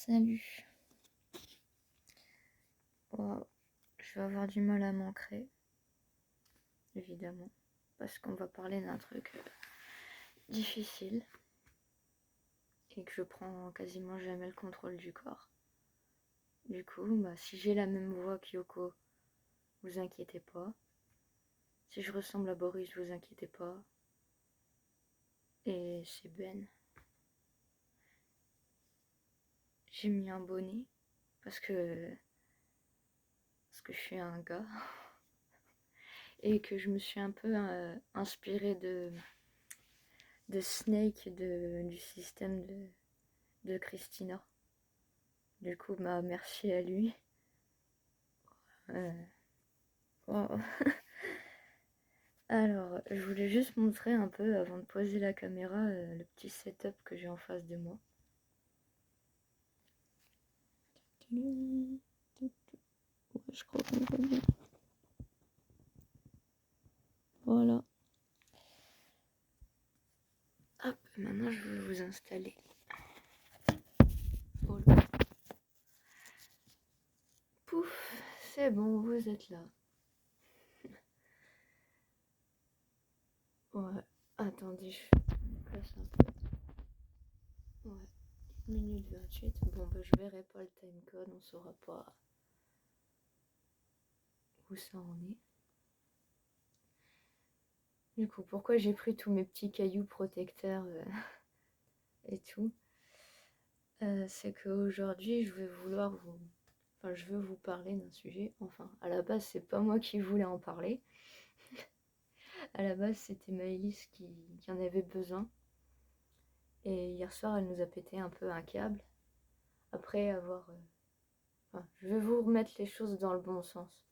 Salut. Wow. Je vais avoir du mal à m'ancrer, évidemment, parce qu'on va parler d'un truc difficile et que je prends quasiment jamais le contrôle du corps. Du coup, si j'ai la même voix qu'Yoko, vous inquiétez pas. Si je ressemble à Boris, vous inquiétez pas. Et c'est Ben. J'ai mis un bonnet parce que je suis un gars et que je me suis un peu inspirée de Snake du système de Christina. Du coup, merci à lui. Wow. Alors, je voulais juste montrer un peu, avant de poser la caméra, le petit setup que j'ai en face de moi. Ouais, je crois qu'on voit bien. Voilà. Hop, maintenant je vais vous installer. Voilà. Pouf, c'est bon, vous êtes là. Ouais, attendez, je place un peu. Ouais, 1 minute 28. Bon, je verrai pas le timecode, on saura pas où ça en est. Du coup, pourquoi j'ai pris tous mes petits cailloux protecteurs et tout, c'est qu'aujourd'hui, je veux vous parler d'un sujet. Enfin, à la base, c'est pas moi qui voulais en parler. À la base, c'était Maëlys qui en avait besoin. Et hier soir, elle nous a pété un peu un câble. Après avoir... je vais vous remettre les choses dans le bon sens.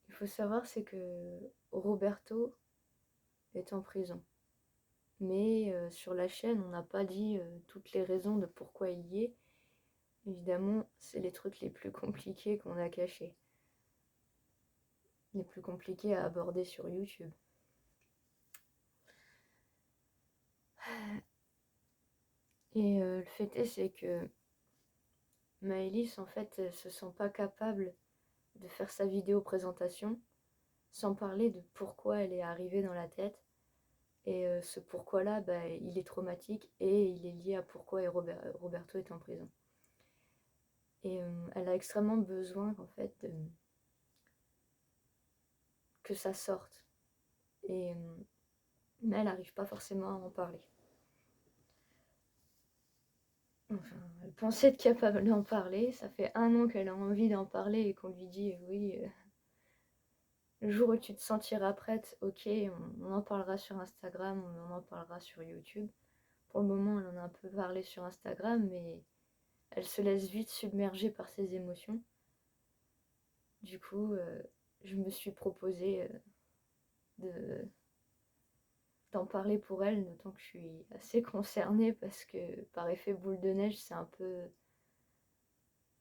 Il faut savoir, c'est que Roberto est en prison. Mais sur la chaîne, on n'a pas dit toutes les raisons de pourquoi il y est. Évidemment, c'est les trucs les plus compliqués qu'on a cachés. Les plus compliqués à aborder sur YouTube. Et le fait est, c'est que Maëlys, en fait, elle se sent pas capable de faire sa vidéo présentation sans parler de pourquoi elle est arrivée dans la tête. Et ce pourquoi-là, il est traumatique et il est lié à pourquoi Roberto est en prison. Et elle a extrêmement besoin, en fait, que ça sorte. Et mais elle n'arrive pas forcément à en parler. Enfin, elle pensait être capable d'en parler. Ça fait 1 an qu'elle a envie d'en parler et qu'on lui dit oui, le jour où tu te sentiras prête, ok, on en parlera sur Instagram, on en parlera sur YouTube. Pour le moment, elle en a un peu parlé sur Instagram, mais elle se laisse vite submerger par ses émotions. Du coup, je me suis proposé d'en parler pour elle, d'autant que je suis assez concernée parce que par effet boule de neige, c'est un peu...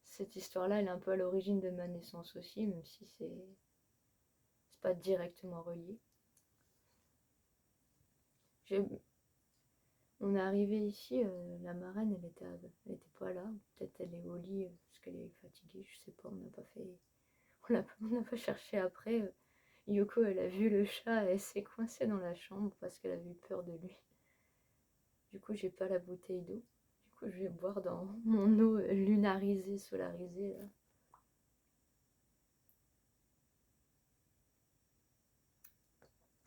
Cette histoire-là, elle est un peu à l'origine de ma naissance aussi, même si c'est pas directement relié. On est arrivé ici, la marraine, elle était pas là. Peut-être elle est au lit parce qu'elle est fatiguée, je sais pas, on n'a pas cherché après. Yoko, elle a vu le chat, elle s'est coincée dans la chambre parce qu'elle a eu peur de lui. Du coup, j'ai pas la bouteille d'eau. Du coup, je vais boire dans mon eau lunarisée, solarisée, là.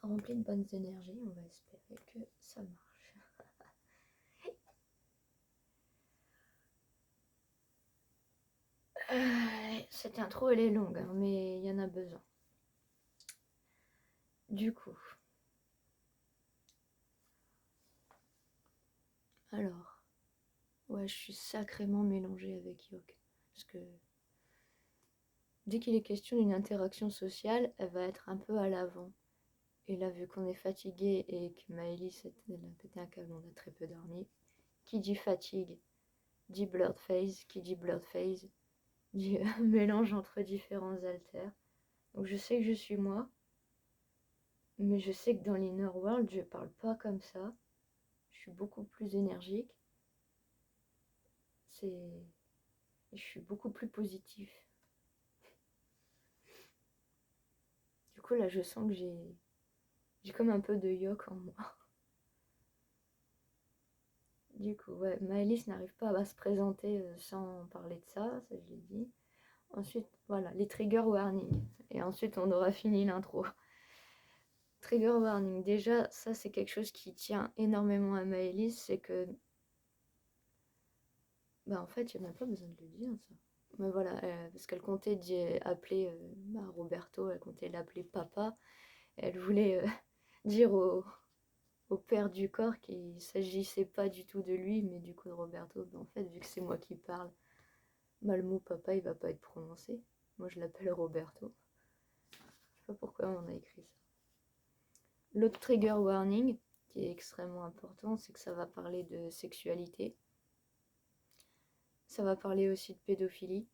Remplie de bonnes énergies, on va espérer que ça marche. Cette intro, elle est longue, hein, mais il y en a besoin. Du coup, alors, ouais, je suis sacrément mélangée avec Yok. Parce que dès qu'il est question d'une interaction sociale, elle va être un peu à l'avant. Et là, vu qu'on est fatigué et que Maëlys elle a pété un câble, on a très peu dormi. Qui dit fatigue dit blurred phase. Qui dit blurred phase dit mélange entre différents haltères. Donc je sais que je suis moi, mais je sais que dans l'inner world, je parle pas comme ça. Je suis beaucoup plus énergique. je suis beaucoup plus positive. Du coup, là, je sens que j'ai comme un peu de Yok en moi. Du coup, ouais, Maëlys n'arrive pas à se présenter sans parler de ça, ça je l'ai dit. Ensuite, voilà, les trigger warnings. Et ensuite, on aura fini l'intro. Trigger warning, déjà, ça c'est quelque chose qui tient énormément à Maëlys, c'est que... Bah en fait, il n'y a même pas besoin de le dire, ça. Mais voilà, parce qu'elle comptait appeler Roberto, elle comptait l'appeler papa. Elle voulait dire au père du corps qu'il ne s'agissait pas du tout de lui, mais du coup de Roberto. Bah, en fait, vu que c'est moi qui parle, bah, le mot papa, il va pas être prononcé. Moi, je l'appelle Roberto. Je sais pas pourquoi on a écrit ça. L'autre trigger warning, qui est extrêmement important, c'est que ça va parler de sexualité. Ça va parler aussi de pédophilie.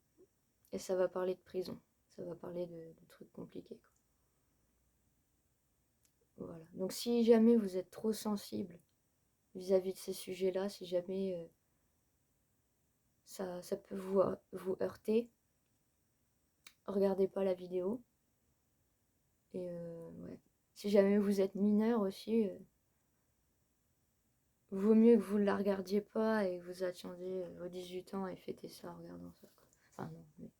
Et ça va parler de prison. Ça va parler de trucs compliqués, quoi. Voilà. Donc si jamais vous êtes trop sensible vis-à-vis de ces sujets-là, si jamais ça peut vous heurter, regardez pas la vidéo. Et ouais. Si jamais vous êtes mineur aussi, vaut mieux que vous ne la regardiez pas et que vous attendiez vos 18 ans et fêtez ça en regardant ça, quoi. Enfin non, mais...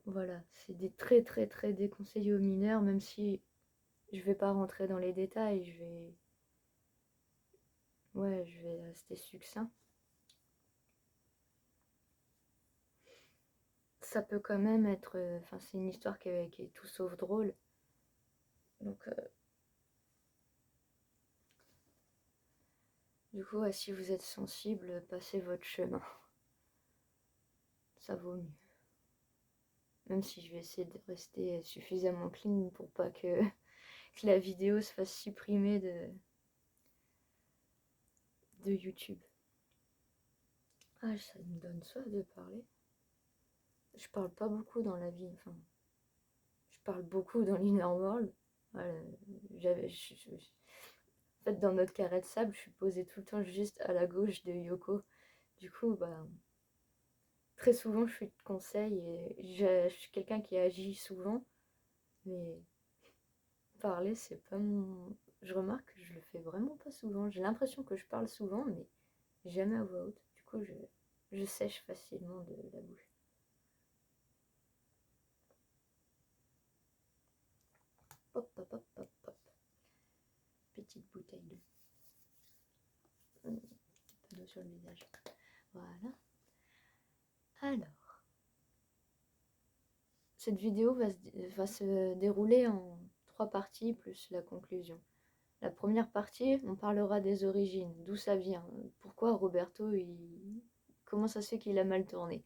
Voilà, c'est des très très très déconseillés aux mineurs, même si je vais pas rentrer dans les détails, je vais rester succinct. Ça peut quand même être... Enfin, c'est une histoire qui est tout sauf drôle. Donc, du coup, si vous êtes sensible, passez votre chemin. Ça vaut mieux. Même si je vais essayer de rester suffisamment clean pour pas que la vidéo se fasse supprimer de YouTube. Ah, ça me donne soif de parler. Je parle pas beaucoup dans la vie, enfin... Je parle beaucoup dans l'Inner World. Voilà, en fait, dans notre carré de sable, je suis posée tout le temps juste à la gauche de Yoko. Du coup, bah... Très souvent, je suis de conseil et je suis quelqu'un qui agit souvent, mais parler, c'est pas mon... Je remarque que je le fais vraiment pas souvent. J'ai l'impression que je parle souvent, mais jamais à voix haute. Du coup, je sèche facilement de la bouche. Hop, hop, hop, hop, hop. Petite bouteille d'eau. Pas d'eau sur le visage. Voilà. Alors, cette vidéo va se dérouler en 3 parties plus la conclusion. La première partie, on parlera des origines, d'où ça vient, pourquoi Roberto, comment ça se fait qu'il a mal tourné.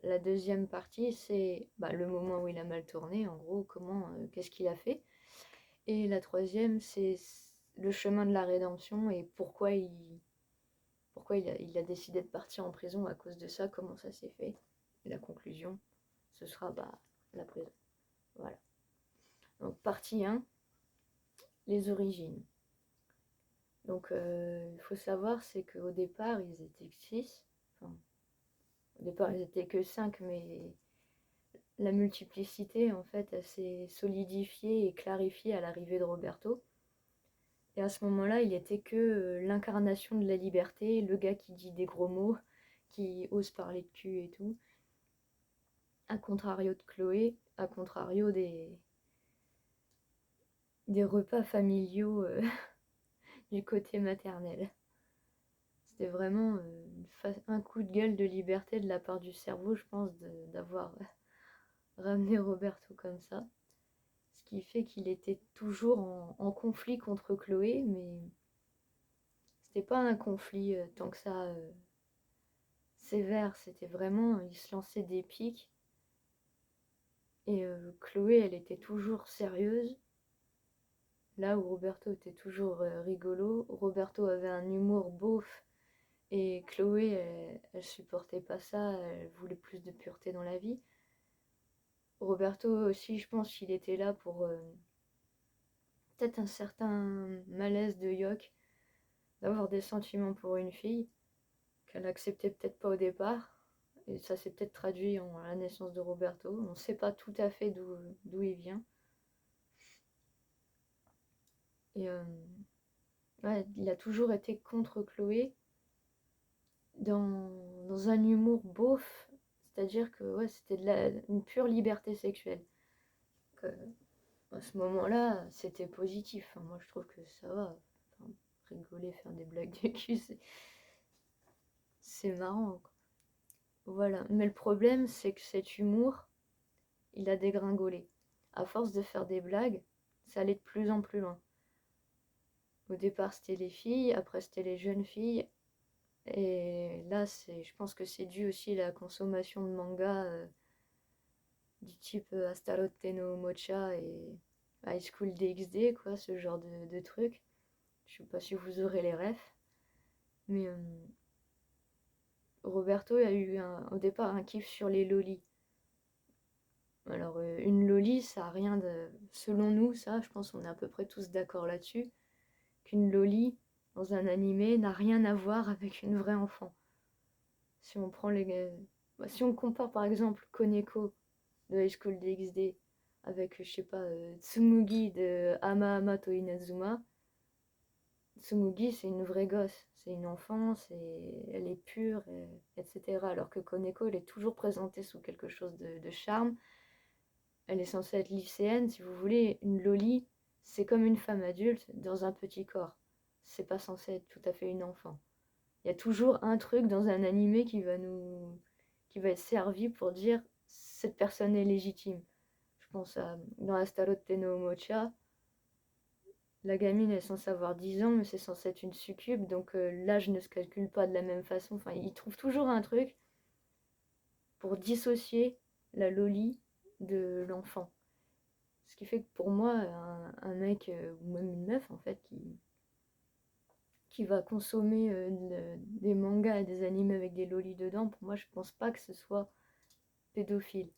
La deuxième partie, c'est le moment où il a mal tourné, en gros, qu'est-ce qu'il a fait. Et la troisième, c'est le chemin de la rédemption et pourquoi il a décidé de partir en prison à cause de ça, comment ça s'est fait. Et la conclusion, ce sera la prison. Voilà. Donc partie 1, les origines. Donc il faut savoir, c'est qu'au départ, ils étaient 6. Enfin, au départ, ils étaient que 5, mais la multiplicité, en fait, elle s'est solidifiée et clarifiée à l'arrivée de Roberto. Et à ce moment-là, il était que l'incarnation de la liberté, le gars qui dit des gros mots, qui ose parler de cul et tout. À contrario de Chloé, à contrario des repas familiaux du côté maternel. C'était vraiment un coup de gueule de liberté de la part du cerveau, je pense, d'avoir ramené Roberto comme ça. Ce qui fait qu'il était toujours en conflit contre Chloé, mais c'était pas un conflit tant que ça sévère, c'était vraiment, il se lançait des piques. Et Chloé, elle était toujours sérieuse, là où Roberto était toujours rigolo. Roberto avait un humour beauf, et Chloé, elle supportait pas ça, elle voulait plus de pureté dans la vie. Roberto aussi, je pense qu'il était là pour peut-être un certain malaise de Yok, d'avoir des sentiments pour une fille, qu'elle acceptait peut-être pas au départ. Et ça s'est peut-être traduit en la naissance de Roberto. On ne sait pas tout à fait d'où il vient. Et ouais, il a toujours été contre Chloé dans un humour beauf. C'est-à-dire que ouais, c'était une pure liberté sexuelle. Que, à ce moment-là, c'était positif. Enfin, moi, je trouve que ça va. Enfin, rigoler, faire des blagues de cul, c'est marrant, quoi. Voilà. Mais le problème, c'est que cet humour, il a dégringolé. À force de faire des blagues, ça allait de plus en plus loin. Au départ, c'était les filles, après, c'était les jeunes filles. Et là, je pense que c'est dû aussi à la consommation de mangas du type Astaroth no Mocha et High School DxD, quoi, ce genre de trucs. Je sais pas si vous aurez les refs. Mais Roberto a eu au départ un kiff sur les lolis. Alors, une loli, ça a rien de. Selon nous, ça, je pense qu'on est à peu près tous d'accord là-dessus, qu'une loli, dans un animé, n'a rien à voir avec une vraie enfant. Si on prend si on compare par exemple Koneko de High School DxD avec, je sais pas, Tsumugi de Ama Ama to Inazuma, Tsumugi, c'est une vraie gosse, c'est une enfant, elle est pure, etc. Alors que Koneko, elle est toujours présentée sous quelque chose de charme. Elle est censée être lycéenne, si vous voulez. Une loli, c'est comme une femme adulte dans un petit corps. C'est pas censé être tout à fait une enfant. Il y a toujours un truc dans un animé qui va être servi pour dire cette personne est légitime. Je pense à dans Astaroth no Mocha, la gamine est censée avoir 10 ans, mais c'est censé être une succube, donc l'âge ne se calcule pas de la même façon. Enfin, il trouve toujours un truc pour dissocier la loli de l'enfant. Ce qui fait que pour moi, un mec, ou même une meuf en fait, qui va consommer des mangas et des animés avec des lolis dedans, pour moi je pense pas que ce soit pédophile.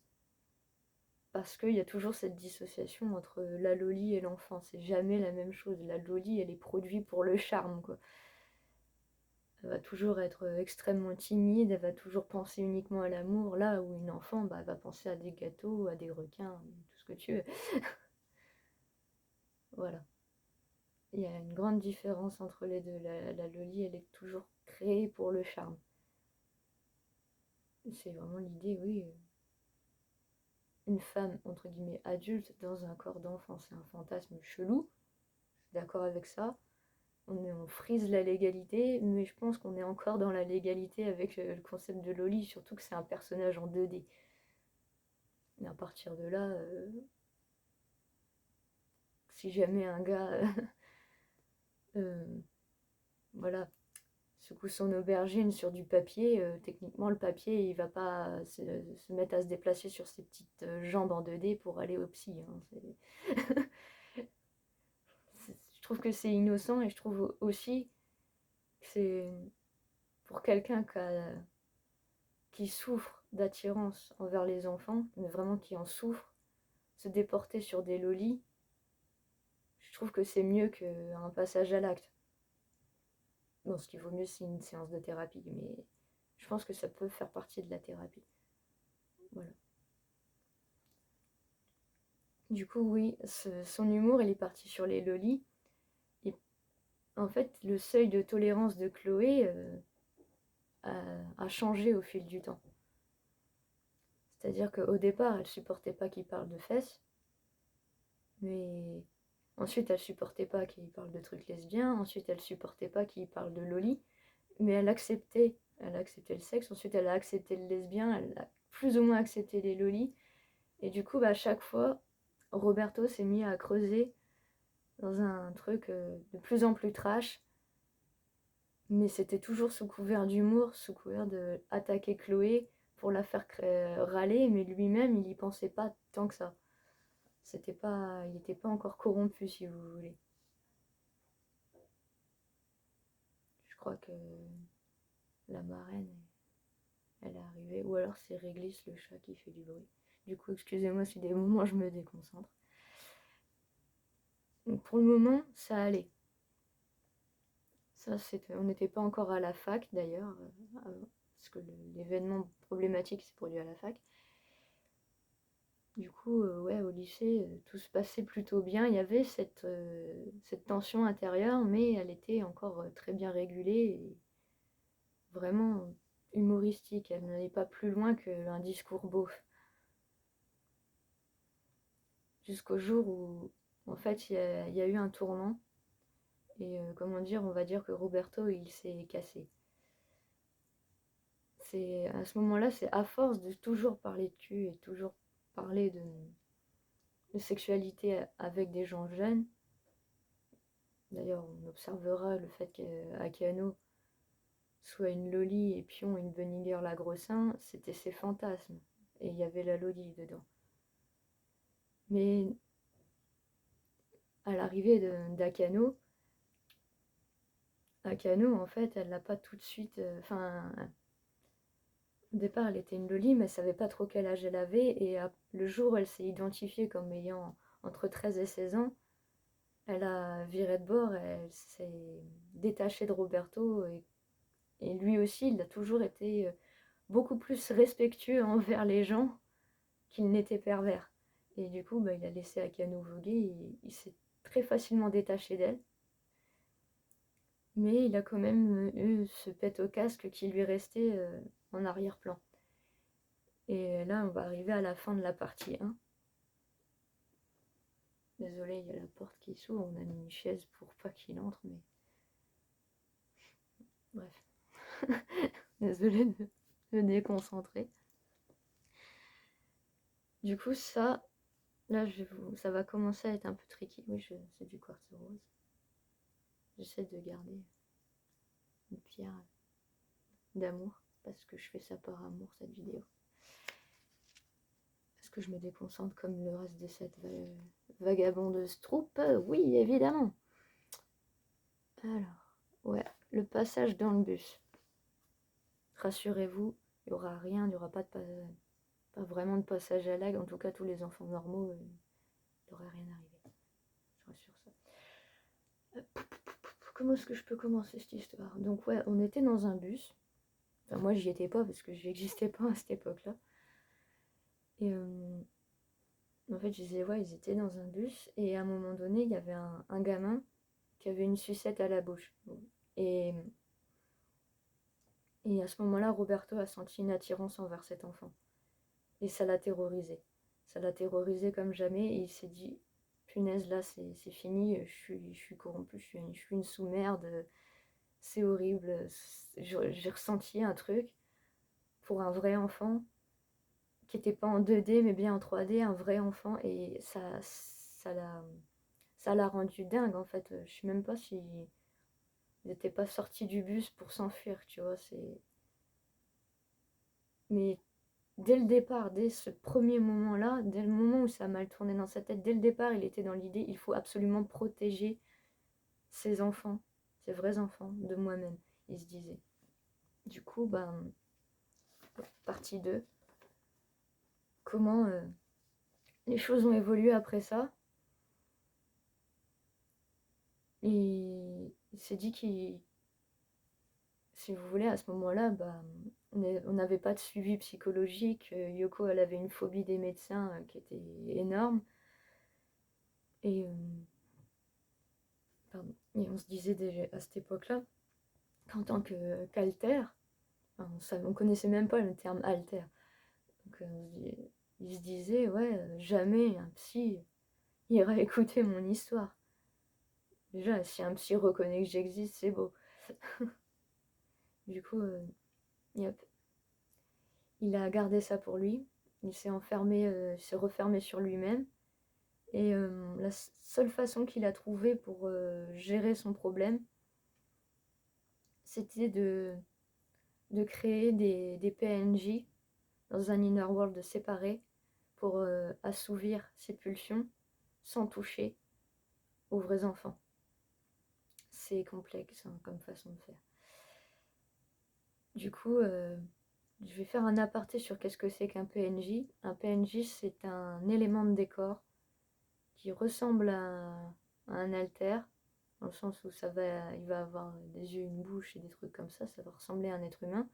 Parce qu'il y a toujours cette dissociation entre la loli et l'enfant. C'est jamais la même chose. La loli, elle est produite pour le charme, quoi. Elle va toujours être extrêmement timide, elle va toujours penser uniquement à l'amour, là où une enfant bah, elle va penser à des gâteaux, à des requins, tout ce que tu veux. Voilà. Il y a une grande différence entre les deux. La loli, elle est toujours créée pour le charme. C'est vraiment l'idée, oui. Une femme, entre guillemets, adulte dans un corps d'enfant, c'est un fantasme chelou. Je suis d'accord avec ça. On frise la légalité, mais je pense qu'on est encore dans la légalité avec le concept de loli, surtout que c'est un personnage en 2D. Et à partir de là, si jamais un gars voilà, secoue son aubergine sur du papier, techniquement le papier il va pas se mettre à se déplacer sur ses petites jambes en 2D pour aller au psy, hein. Je trouve que c'est innocent et je trouve aussi que c'est pour quelqu'un qui souffre d'attirance envers les enfants, mais vraiment qui en souffre, se déporter sur des lolis, je trouve que c'est mieux qu'un passage à l'acte. Bon, ce qu'il vaut mieux, c'est une séance de thérapie, mais je pense que ça peut faire partie de la thérapie. Voilà. Du coup, oui, son humour, il est parti sur les lolis. Et en fait, le seuil de tolérance de Chloé a changé au fil du temps. C'est-à-dire qu'au départ, elle supportait pas qu'il parle de fesses, mais ensuite, elle supportait pas qu'il parle de trucs lesbiens, ensuite, elle supportait pas qu'il parle de loli, mais elle acceptait le sexe, ensuite, elle a accepté le lesbien, elle a plus ou moins accepté les lolis, et du coup, bah, à chaque fois, Roberto s'est mis à creuser dans un truc de plus en plus trash, mais c'était toujours sous couvert d'humour, sous couvert d'attaquer Chloé pour la faire râler, mais lui-même, il y pensait pas tant que ça. Il n'était pas encore corrompu, si vous voulez. Je crois que la marraine, elle est arrivée, ou alors c'est Réglisse, le chat, qui fait du bruit. Du coup, excusez-moi si des moments je me déconcentre. Donc pour le moment, ça allait. Ça, on n'était pas encore à la fac d'ailleurs, parce que l'événement problématique s'est produit à la fac. Du coup, ouais, au lycée, tout se passait plutôt bien. Il y avait cette tension intérieure, mais elle était encore très bien régulée et vraiment humoristique. Elle n'allait pas plus loin qu'un discours beauf. Jusqu'au jour où, en fait, il y a eu un tournant. Et comment dire, on va dire que Roberto, il s'est cassé. C'est à ce moment-là, c'est à force de toujours parler de cul et toujours parler de sexualité avec des gens jeunes. D'ailleurs, on observera le fait qu'Akano soit une loli et Pion une bunny girl à gros seins, c'était ses fantasmes. Et il y avait la loli dedans. Mais à l'arrivée d'Akano, Akano, en fait, elle l'a pas tout de suite. Enfin, au départ, elle était une loli, mais elle savait pas trop quel âge elle avait. Et le jour où elle s'est identifiée comme ayant entre 13 et 16 ans, elle a viré de bord, elle s'est détachée de Roberto. Et lui aussi, il a toujours été beaucoup plus respectueux envers les gens qu'il n'était pervers. Et du coup, bah, il a laissé Akano voguer, il s'est très facilement détaché d'elle. Mais il a quand même eu ce pet au casque qui lui restait en arrière-plan. Et là, on va arriver à la fin de la partie 1. Désolé, il y a la porte qui s'ouvre, on a mis une chaise pour pas qu'il entre, mais... Bref. Désolé de me déconcentrer. Du coup, ça, là, ça va commencer à être un peu tricky. Oui, c'est du quartz rose. J'essaie de garder une pierre d'amour, parce que je fais ça par amour, cette vidéo. Est-ce que je me déconcentre comme le reste de cette vagabondeuse troupe? Oui, évidemment. Alors, ouais, le passage dans le bus. Rassurez-vous, il n'y aura rien, il n'y aura pas vraiment de passage à l'acte. En tout cas, tous les enfants normaux, il n'aurait rien arrivé. Je rassure ça. Comment est-ce que je peux commencer cette histoire? Donc ouais, on était dans un bus. Enfin, moi, j'y étais pas parce que je n'existais pas à cette époque-là. Et en fait, je disais, ouais, ils étaient dans un bus. Et à un moment donné, il y avait un gamin qui avait une sucette à la bouche. Et à ce moment-là, Roberto a senti une attirance envers cet enfant. Et ça l'a terrorisé. Ça l'a terrorisé comme jamais. Et il s'est dit, punaise, là, c'est fini. Je suis corrompu, je suis une sous-merde. C'est horrible. J'ai ressenti un truc pour un vrai enfant qui n'était pas en 2D mais bien en 3D, un vrai enfant. Et ça l'a rendu dingue en fait. Je sais même pas si il n'était pas sorti du bus pour s'enfuir, tu vois. Mais dès le départ, dès ce premier moment-là, dès le moment où ça a mal tourné dans sa tête, dès le départ, il était dans l'idée, il faut absolument protéger ses enfants, ses vrais enfants, de moi-même, il se disait. Du coup, ben, partie 2. Comment les choses ont évolué après ça. Et il s'est dit qu'il, si vous voulez, à ce moment-là, bah, on n'avait pas de suivi psychologique. Yoko, elle avait une phobie des médecins qui était énorme. Et, et on se disait déjà à cette époque-là qu'en tant qu'alter, on connaissait même pas le terme alter. Donc il se disait, ouais, jamais un psy ira écouter mon histoire. Déjà, si un psy reconnaît que j'existe, c'est beau. Du coup, yep. Il a gardé ça pour lui. Il s'est enfermé, s'est refermé sur lui-même. Et la seule façon qu'il a trouvée pour gérer son problème, c'était de créer des PNJ dans un inner world séparé pour assouvir ses pulsions sans toucher aux vrais enfants. C'est complexe hein, comme façon de faire. Du coup, je vais faire un aparté sur qu'est-ce que c'est qu'un PNJ. Un PNJ, c'est un élément de décor qui ressemble à un alter, dans le sens où il va avoir des yeux, une bouche et des trucs comme ça va ressembler à un être humain,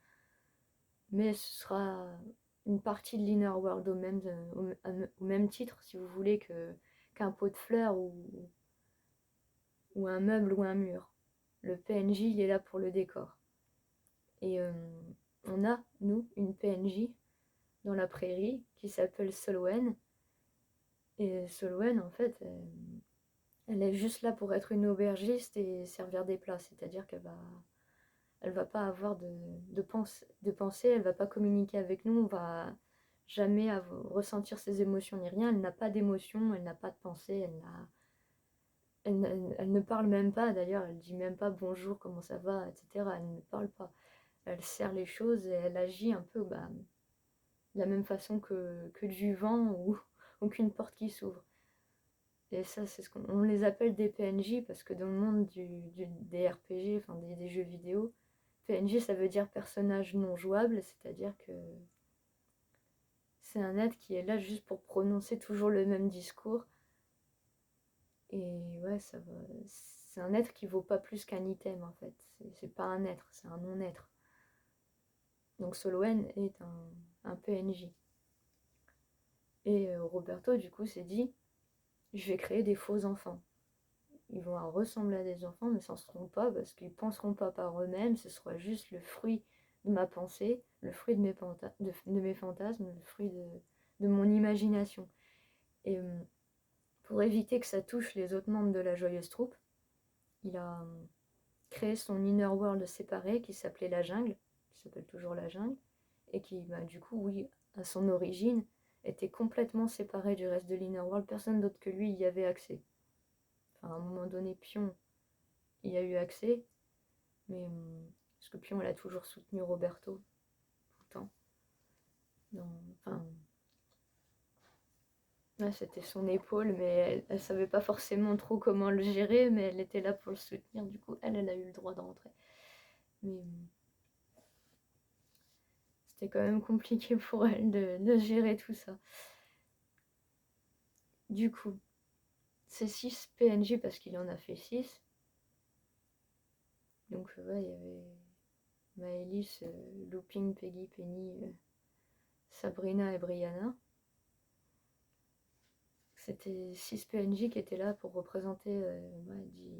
mais ce sera une partie de l'inner world au même titre, si vous voulez, qu'un pot de fleurs ou un meuble ou un mur. Le PNJ, il est là pour le décor. Et on a, nous, une PNJ dans la prairie qui s'appelle Solwen. Et Solwen, en fait, elle est juste là pour être une aubergiste et servir des plats. C'est-à-dire elle va pas avoir de pensée, elle va pas communiquer avec nous, on va jamais ressentir ses émotions ni rien. Elle n'a pas d'émotion, elle n'a pas de pensée, elle ne parle même pas d'ailleurs, elle dit même pas bonjour, comment ça va, etc. Elle ne parle pas. Elle sert les choses et elle agit un peu de la même façon que du vent ou qu'une porte qui s'ouvre. Et ça, c'est ce qu'on les appelle des PNJ parce que dans le monde des RPG, enfin des jeux vidéo, PNJ ça veut dire personnage non jouable, c'est-à-dire que c'est un être qui est là juste pour prononcer toujours le même discours. Et ouais, c'est un être qui vaut pas plus qu'un item en fait. C'est pas un être, c'est un non-être. Donc Solwen est un PNJ. Et Roberto, du coup, s'est dit, je vais créer des faux enfants. Ils vont ressembler à des enfants, mais ça ne seront pas parce qu'ils ne penseront pas par eux-mêmes. Ce sera juste le fruit de ma pensée, le fruit de mes fantasmes, le fruit de mon imagination. Et pour éviter que ça touche les autres membres de la joyeuse troupe, il a créé son inner world séparé qui s'appelait la jungle, qui s'appelle toujours la jungle, et qui, du coup, oui, à son origine, était complètement séparé du reste de l'inner world. Personne d'autre que lui y avait accès. Enfin, à un moment donné, Pion y a eu accès, mais parce que Pion, elle a toujours soutenu Roberto tout le temps. Enfin, ouais, c'était son épaule, mais elle savait pas forcément trop comment le gérer, mais elle était là pour le soutenir. Du coup, elle a eu le droit de rentrer. Mais c'était quand même compliqué pour elle de gérer tout ça. Du coup, c'est 6 PNJ parce qu'il en a fait 6. Donc, ouais, il y avait Maëlys, Looping, Peggy, Penny, Sabrina et Brianna. C'était 6 PNJ qui étaient là pour représenter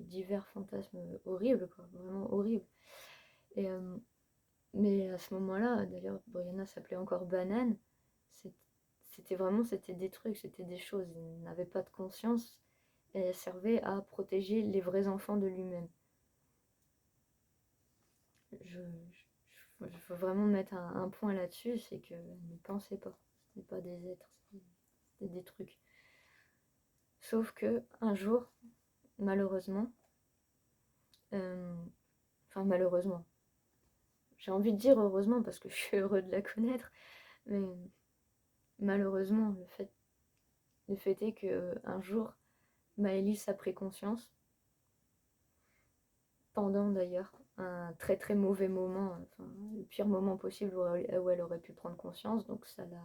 divers fantasmes horribles, quoi, vraiment horribles. Et, mais à ce moment-là, d'ailleurs, Brianna s'appelait encore Banane. C'était des trucs, c'était des choses. Il n'avait pas de conscience et elle servait à protéger les vrais enfants de lui-même. Je veux vraiment mettre un point là-dessus, c'est qu'elle ne pensait pas. C'était pas des êtres, c'était des trucs. Sauf que un jour, malheureusement, enfin malheureusement, j'ai envie de dire heureusement parce que je suis heureux de la connaître, mais malheureusement, le fait est que un jour, Maëlys a pris conscience, pendant d'ailleurs un très très mauvais moment, enfin, le pire moment possible où elle aurait pu prendre conscience, donc ça l'a.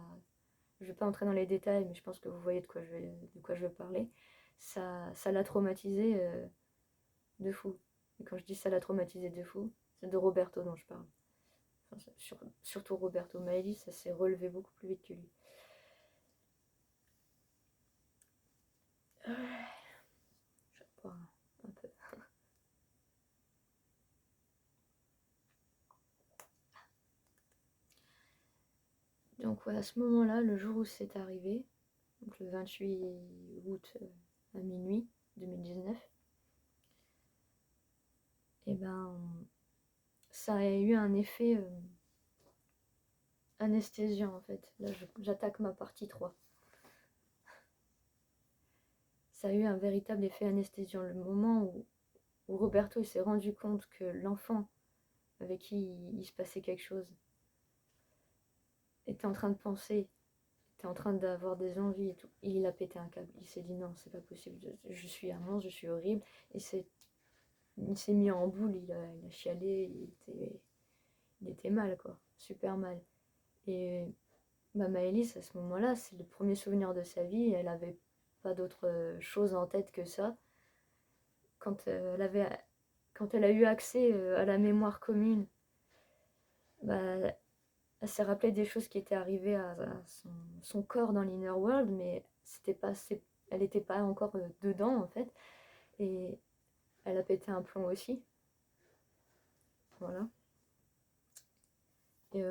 Je ne vais pas entrer dans les détails, mais je pense que vous voyez de quoi je veux parler. Ça l'a traumatisé de fou. Et quand je dis ça l'a traumatisé de fou, c'est de Roberto dont je parle. Enfin, surtout Roberto. Maëlys, ça s'est relevé beaucoup plus vite que lui. Je vais boire un peu. Donc ouais, à ce moment-là, le jour où c'est arrivé, donc le 28 août à minuit 2019, et ben ça a eu un effet anesthésiant en fait. Là j'attaque ma partie 3. Ça a eu un véritable effet anesthésiant. Le moment où Roberto s'est rendu compte que l'enfant avec qui il se passait quelque chose était en train de penser, était en train d'avoir des envies et tout, et il a pété un câble. Il s'est dit non, c'est pas possible, je suis un monstre, je suis horrible. Et il s'est mis en boule, il a chialé, il était mal, quoi, super mal. Et Maëlys, à ce moment-là, c'est le premier souvenir de sa vie, elle avait pas d'autre chose en tête que ça. quand quand elle a eu accès à la mémoire commune, bah, elle s'est rappelé des choses qui étaient arrivées à son corps dans l'Inner World, mais elle n'était pas encore dedans en fait. Et elle a pété un plomb aussi. Voilà. Et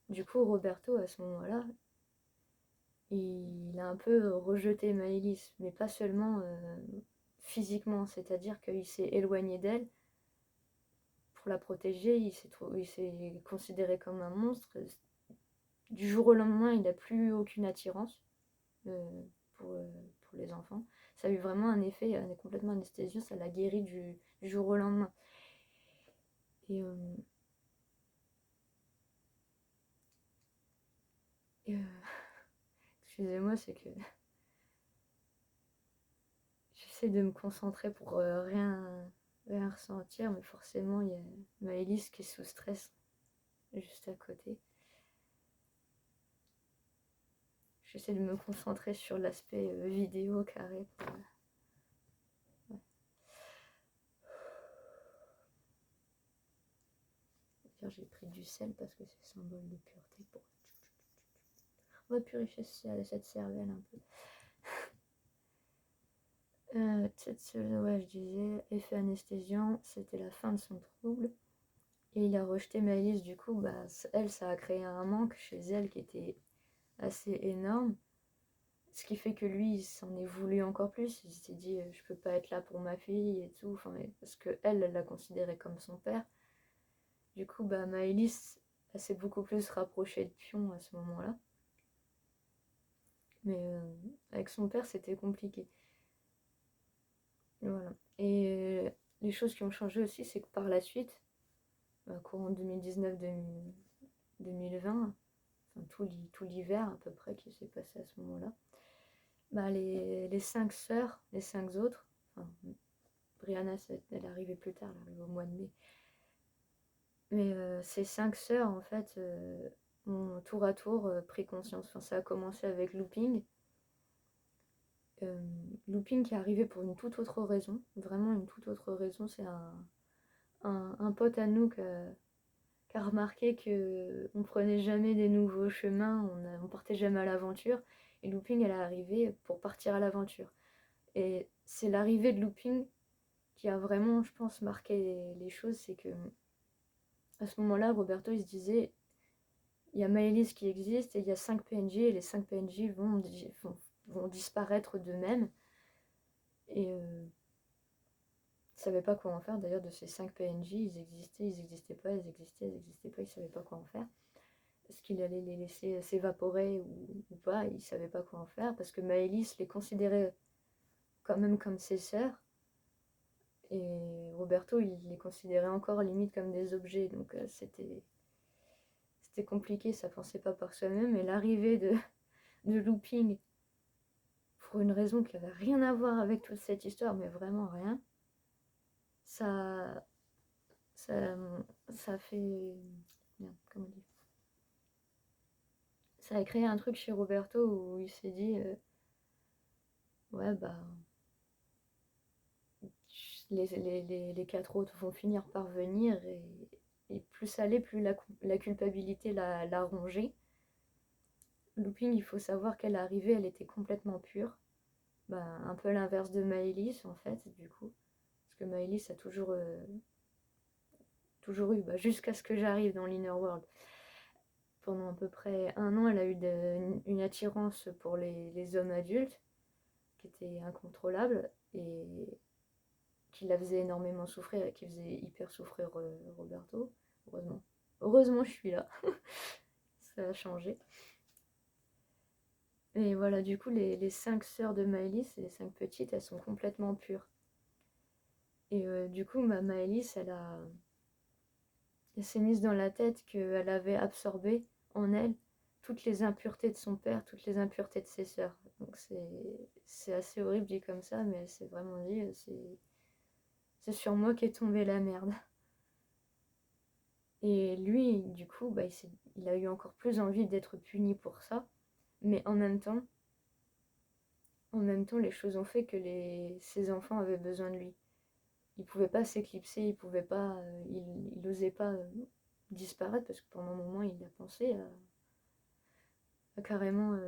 du coup, Roberto, à ce moment-là, il a un peu rejeté Maëlys, mais pas seulement physiquement, c'est-à-dire qu'il s'est éloigné d'elle pour la protéger, il s'est considéré comme un monstre. Du jour au lendemain, il n'a plus aucune attirance euh, pour les enfants. Ça a eu vraiment un effet complètement anesthésieux, ça l'a guéri du jour au lendemain. Et, et excusez-moi, c'est que j'essaie de me concentrer pour rien ressentir, mais forcément, il y a Maëlys qui est sous stress juste à côté. J'essaie de me concentrer sur l'aspect vidéo carré. Ouais. J'ai pris du sel parce que c'est symbole de pureté. Pour... On va purifier cette cervelle un peu. Ouais, je disais, effet anesthésiant, c'était la fin de son trouble. Et il a rejeté Maëlys, du coup, bah, elle, ça a créé un manque chez elle qui était assez énorme. Ce qui fait que lui, il s'en est voulu encore plus. Il s'est dit, je peux pas être là pour ma fille et tout. Enfin, parce que elle l'a considéré comme son père. Du coup, bah, Maëlys, elle s'est beaucoup plus rapprochée de Pion à ce moment-là. Mais avec son père, c'était compliqué. Voilà. Et les choses qui ont changé aussi, c'est que par la suite, courant 2019-2020, enfin tout l'hiver à peu près qui s'est passé à ce moment-là, bah, les 5 sœurs, les 5 autres, enfin, Brianna, elle est arrivée plus tard, elle est arrivée au mois de mai, mais ces 5 sœurs, en fait, ont tour à tour pris conscience. Enfin, ça a commencé avec Looping. Looping qui est arrivé pour une toute autre raison, vraiment une toute autre raison. C'est un pote à nous qui a remarqué qu'on prenait jamais des nouveaux chemins, on partait jamais à l'aventure. Et Looping, elle est arrivée pour partir à l'aventure. Et c'est l'arrivée de Looping qui a vraiment, je pense, marqué les choses. C'est que à ce moment-là, Roberto, il se disait, il y a Maëlys qui existe et il y a 5 PNJ et les 5 PNJ vont disparaître d'eux-mêmes. Et il savait pas quoi en faire. D'ailleurs, de ces 5 PNJ, ils existaient pas, ils existaient pas, il savait pas quoi en faire. Est-ce qu'il allait les laisser s'évaporer ou pas? Il savait pas quoi en faire parce que Maëlys les considérait quand même comme ses sœurs et Roberto, il les considérait encore limite comme des objets. Donc c'était compliqué, ça pensait pas par soi-même. Et l'arrivée de Looping, pour une raison qui avait rien à voir avec toute cette histoire, mais vraiment rien, ça ça, ça fait... Merde, comment on dit? Ça a créé un truc chez Roberto où il s'est dit ouais, bah, les 4 autres vont finir par venir et plus ça allait, plus la culpabilité l'a rongée. Looping, il faut savoir qu'elle est arrivée, elle était complètement pure. Bah, un peu l'inverse de Maëlys en fait, du coup. Parce que Maëlys a toujours eu, bah, jusqu'à ce que j'arrive dans l'Inner World. Pendant à peu près 1 an, elle a eu une attirance pour les hommes adultes qui était incontrôlable et qui la faisait énormément souffrir et qui faisait hyper souffrir Roberto. Heureusement. Heureusement, je suis là. Ça a changé. Et voilà, du coup, les 5 sœurs de Maëlys, les 5 petites, elles sont complètement pures. Et du coup, Maëlys, elle s'est mise dans la tête qu'elle avait absorbé en elle toutes les impuretés de son père, toutes les impuretés de ses sœurs. Donc c'est assez horrible dit comme ça, mais c'est vraiment dit, c'est sur moi qu'est tombée la merde. Et lui, du coup, bah, il a eu encore plus envie d'être puni pour ça. Mais en même temps, en même temps, les choses ont fait que ses enfants avaient besoin de lui. Il pouvait pas s'éclipser, il pouvait pas, il osait pas disparaître parce que pendant un moment, il a pensé à carrément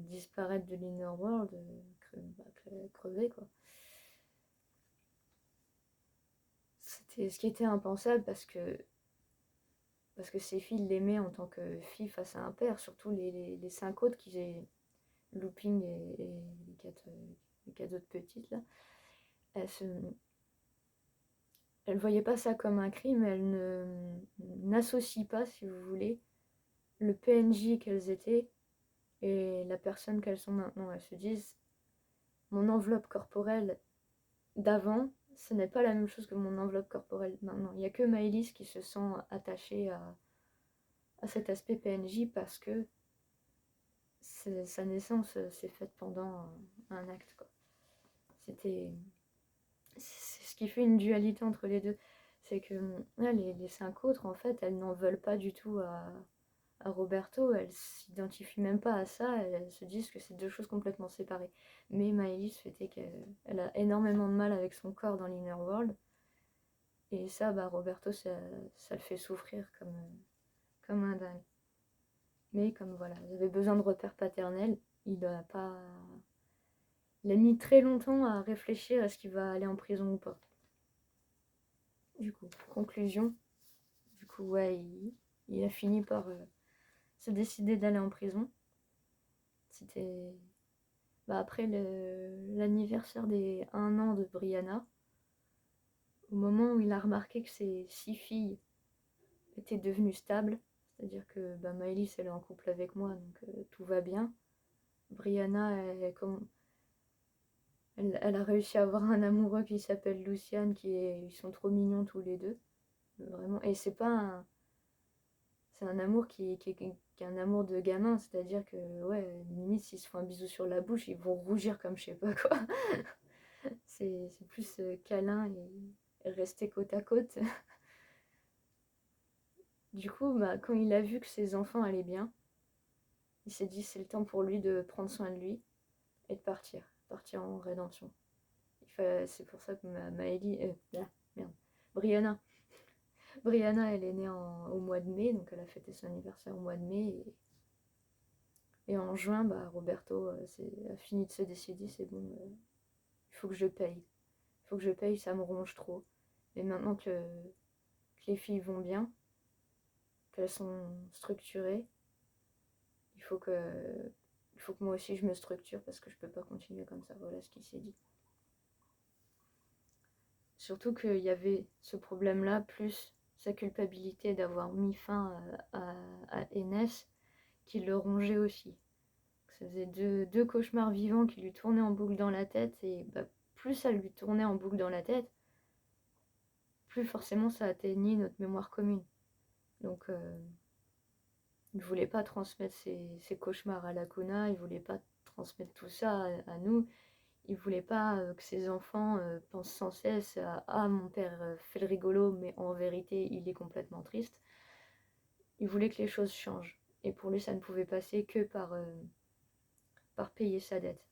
disparaître de l'Inner World, crever quoi. C'était ce qui était impensable parce que ses filles l'aimaient en tant que fille face à un père, surtout les 5 autres qui j'ai Looping et les 4 autres petites là. Elles voyaient pas ça comme un crime, elles n'associent pas, si vous voulez, le PNJ qu'elles étaient et la personne qu'elles sont maintenant. Elles se disent, mon enveloppe corporelle d'avant, ce n'est pas la même chose que mon enveloppe corporelle maintenant. Il n'y a que Maëlys qui se sent attachée à cet aspect PNJ parce que sa naissance s'est faite pendant un acte, quoi. C'est ce qui fait une dualité entre les deux. C'est que les 5 autres, en fait, elles n'en veulent pas du tout à Roberto. Elles s'identifient même pas à ça. Elles se disent que c'est 2 choses complètement séparées. Mais Maëlys, c'était qu'elle a énormément de mal avec son corps dans l'Inner World. Et ça, Roberto, ça le fait souffrir comme un dingue. Mais comme voilà, il avait besoin de repères paternels, il a mis très longtemps à réfléchir à ce qu'il va aller en prison ou pas. Du coup, conclusion, ouais, il a fini par se décider d'aller en prison. C'était après l'anniversaire des 1 an de Brianna, au moment où il a remarqué que ses 6 filles étaient devenues stables, c'est-à-dire que Maëlys, elle est en couple avec moi, donc tout va bien. Brianna, elle a réussi à avoir un amoureux qui s'appelle Lucian, ils sont trop mignons tous les deux, vraiment. Et c'est pas c'est un amour qui est un amour de gamin, c'est-à-dire que, ouais, limite, s'ils se font un bisou sur la bouche, ils vont rougir comme je sais pas quoi. C'est plus câlin et rester côte à côte. Du coup, quand il a vu que ses enfants allaient bien, il s'est dit c'est le temps pour lui de prendre soin de lui et de partir en rédemption. C'est pour ça que Brianna, elle est née au mois de mai, donc elle a fêté son anniversaire au mois de mai. Et en juin, Roberto a fini de se décider, c'est bon, il faut que je paye. Il faut que je paye, ça me ronge trop. Et maintenant que les filles vont bien, qu'elles sont structurées, il faut que moi aussi je me structure parce que je peux pas continuer comme ça. Voilà ce qu'il s'est dit. Surtout qu'il y avait ce problème-là, plus sa culpabilité d'avoir mis fin à Enes, qui le rongeait aussi. Ça faisait deux cauchemars vivants qui lui tournaient en boucle dans la tête, et plus ça lui tournait en boucle dans la tête, plus forcément ça atteignait notre mémoire commune. Donc il voulait pas transmettre ses cauchemars à Lacuna, il voulait pas transmettre tout ça à nous, il voulait pas que ses enfants pensent sans cesse à « Ah, mon père fait le rigolo, mais en vérité, il est complètement triste ». Il voulait que les choses changent. Et pour lui, ça ne pouvait passer que par payer sa dette.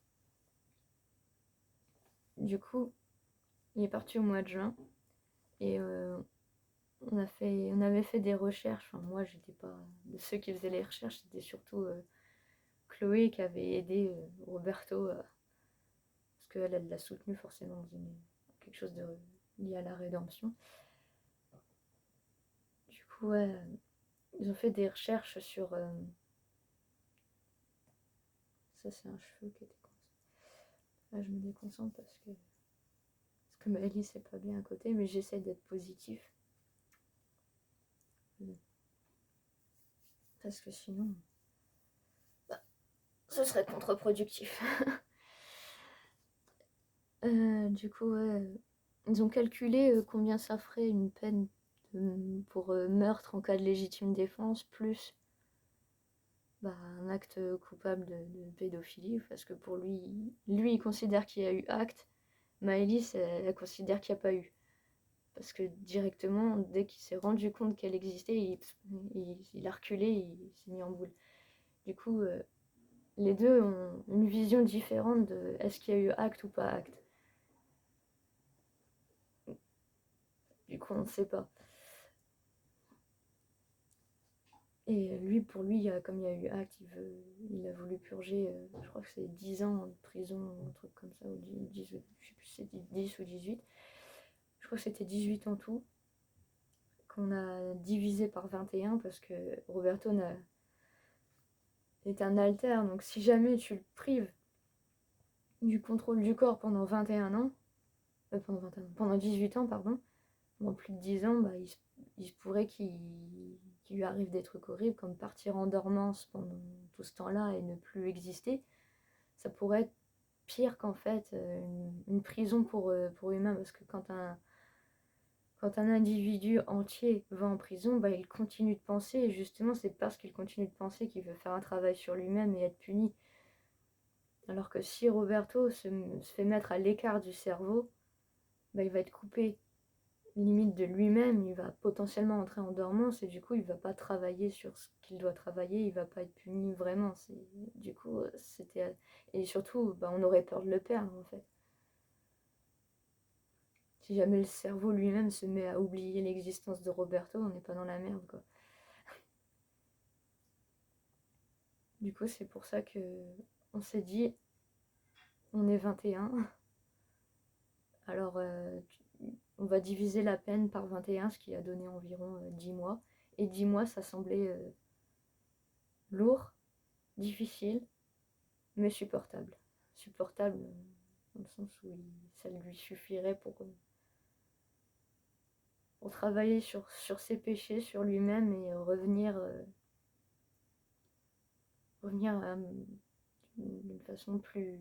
Du coup, il est parti au mois de juin. Et on avait fait des recherches. Enfin, moi, j'étais pas de ceux qui faisaient les recherches, c'était surtout Chloé qui avait aidé Roberto, parce qu'elle l'a soutenu forcément dans quelque chose de lié à la rédemption. Du coup, ouais, ils ont fait des recherches sur... Ça, c'est un cheveu qui était comme ça. Là, je me déconcentre parce que Maëlys, c'est pas bien à côté, mais j'essaie d'être positif. Parce que sinon, ce serait contre-productif. Du coup, ouais, ils ont calculé combien ça ferait une peine pour meurtre en cas de légitime défense, plus un acte coupable de pédophilie, parce que pour lui, il considère qu'il y a eu acte, Maëlys, elle considère qu'il n'y a pas eu. Parce que directement, dès qu'il s'est rendu compte qu'elle existait, il a reculé, il s'est mis en boule. Du coup, les deux ont une vision différente de est-ce qu'il y a eu acte ou pas acte. Du coup, on ne sait pas. Et lui, pour lui, comme il y a eu acte, il a voulu purger, je crois que c'est 10 ans de prison, un truc comme ça, ou 10, je sais plus si c'était 10 ou 18. Je crois que c'était 18 en tout, qu'on a divisé par 21 parce que Roberto est un alter, donc si jamais tu le prives du contrôle du corps pendant 21 ans, pendant 18 ans, pardon, pendant plus de 10 ans, bah, il se pourrait qu'il lui arrive des trucs horribles, comme partir en dormance pendant tout ce temps-là et ne plus exister. Ça pourrait être pire qu'en fait une prison pour humains, parce que quand un individu entier va en prison, bah, il continue de penser, et justement c'est parce qu'il continue de penser qu'il veut faire un travail sur lui-même et être puni. Alors que si Roberto se fait mettre à l'écart du cerveau, bah, il va être coupé limite de lui-même, il va potentiellement entrer en dormance et du coup il va pas travailler sur ce qu'il doit travailler, il va pas être puni vraiment. Du coup c'était, et surtout bah, on aurait peur de le perdre en fait. Si jamais le cerveau lui-même se met à oublier l'existence de Roberto, on n'est pas dans la merde quoi. Du coup c'est pour ça que on s'est dit on est 21, alors on va diviser la peine par 21, ce qui a donné environ 10 mois. Et 10 mois ça semblait lourd, difficile, mais supportable. Supportable dans le sens où ça lui suffirait pour travailler sur ses péchés, sur lui-même et revenir d'une façon plus...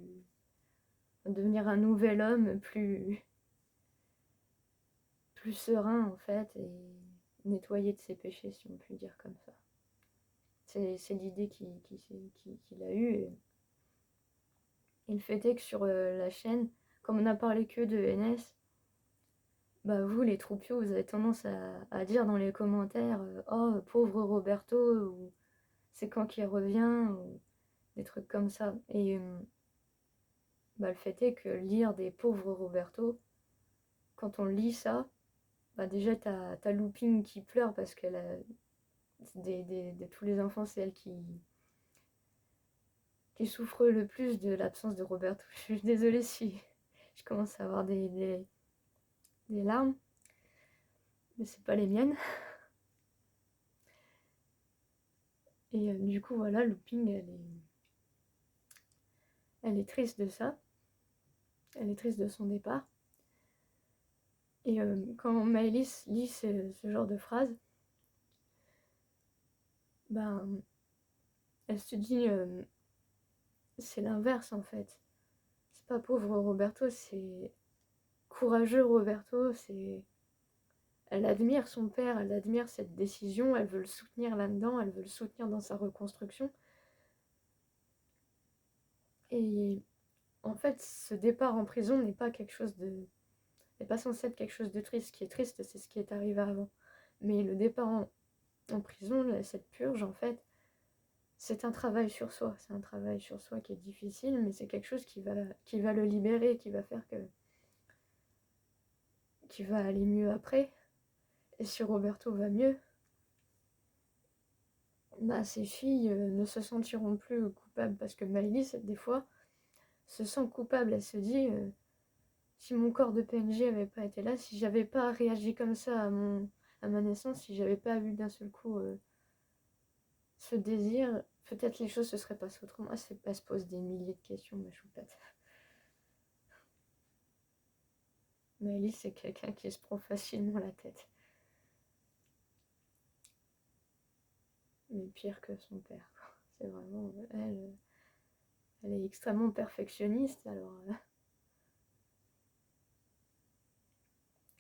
devenir un nouvel homme plus serein en fait et nettoyer de ses péchés si on peut dire comme ça. C'est l'idée qu'il a eue. Et le fait est que sur la chaîne, comme on n'a parlé que de NS, bah vous les troupiaux, vous avez tendance à dire dans les commentaires oh pauvre Roberto, ou c'est quand qu'il revient, ou des trucs comme ça. Et bah, le fait est que lire des pauvres Roberto, quand on lit ça, bah déjà t'as Looping qui pleure parce qu'elle a de tous les enfants, c'est elle qui souffre le plus de l'absence de Roberto. Je suis désolée si je commence à avoir des larmes, mais c'est pas les miennes. Et du coup voilà, Looping elle est triste de ça, elle est triste de son départ. Et quand Maëlys lit ce genre de phrase, ben elle se dit c'est l'inverse en fait. C'est pas pauvre Roberto, c'est courageux Roberto, elle admire son père, elle admire cette décision, elle veut le soutenir là-dedans, elle veut le soutenir dans sa reconstruction. Et en fait, ce départ en prison n'est pas censé être quelque chose de triste. Ce qui est triste, c'est ce qui est arrivé avant. Mais le départ en prison, cette purge, en fait, c'est un travail sur soi. C'est un travail sur soi qui est difficile, mais c'est quelque chose qui va le libérer, qui va faire qu'il va aller mieux après. Et si Roberto va mieux, bah ses filles ne se sentiront plus coupables, parce que Maëlys, des fois, se sent coupable. Elle se dit si mon corps de PNJ avait pas été là, si j'avais pas réagi comme ça à ma naissance, si j'avais pas vu d'un seul coup ce désir, peut-être les choses se seraient passées autrement. Elle se pose des milliers de questions, ma choupette. Maëlys, c'est quelqu'un qui se prend facilement la tête. Mais pire que son père. C'est vraiment... Elle est extrêmement perfectionniste, alors...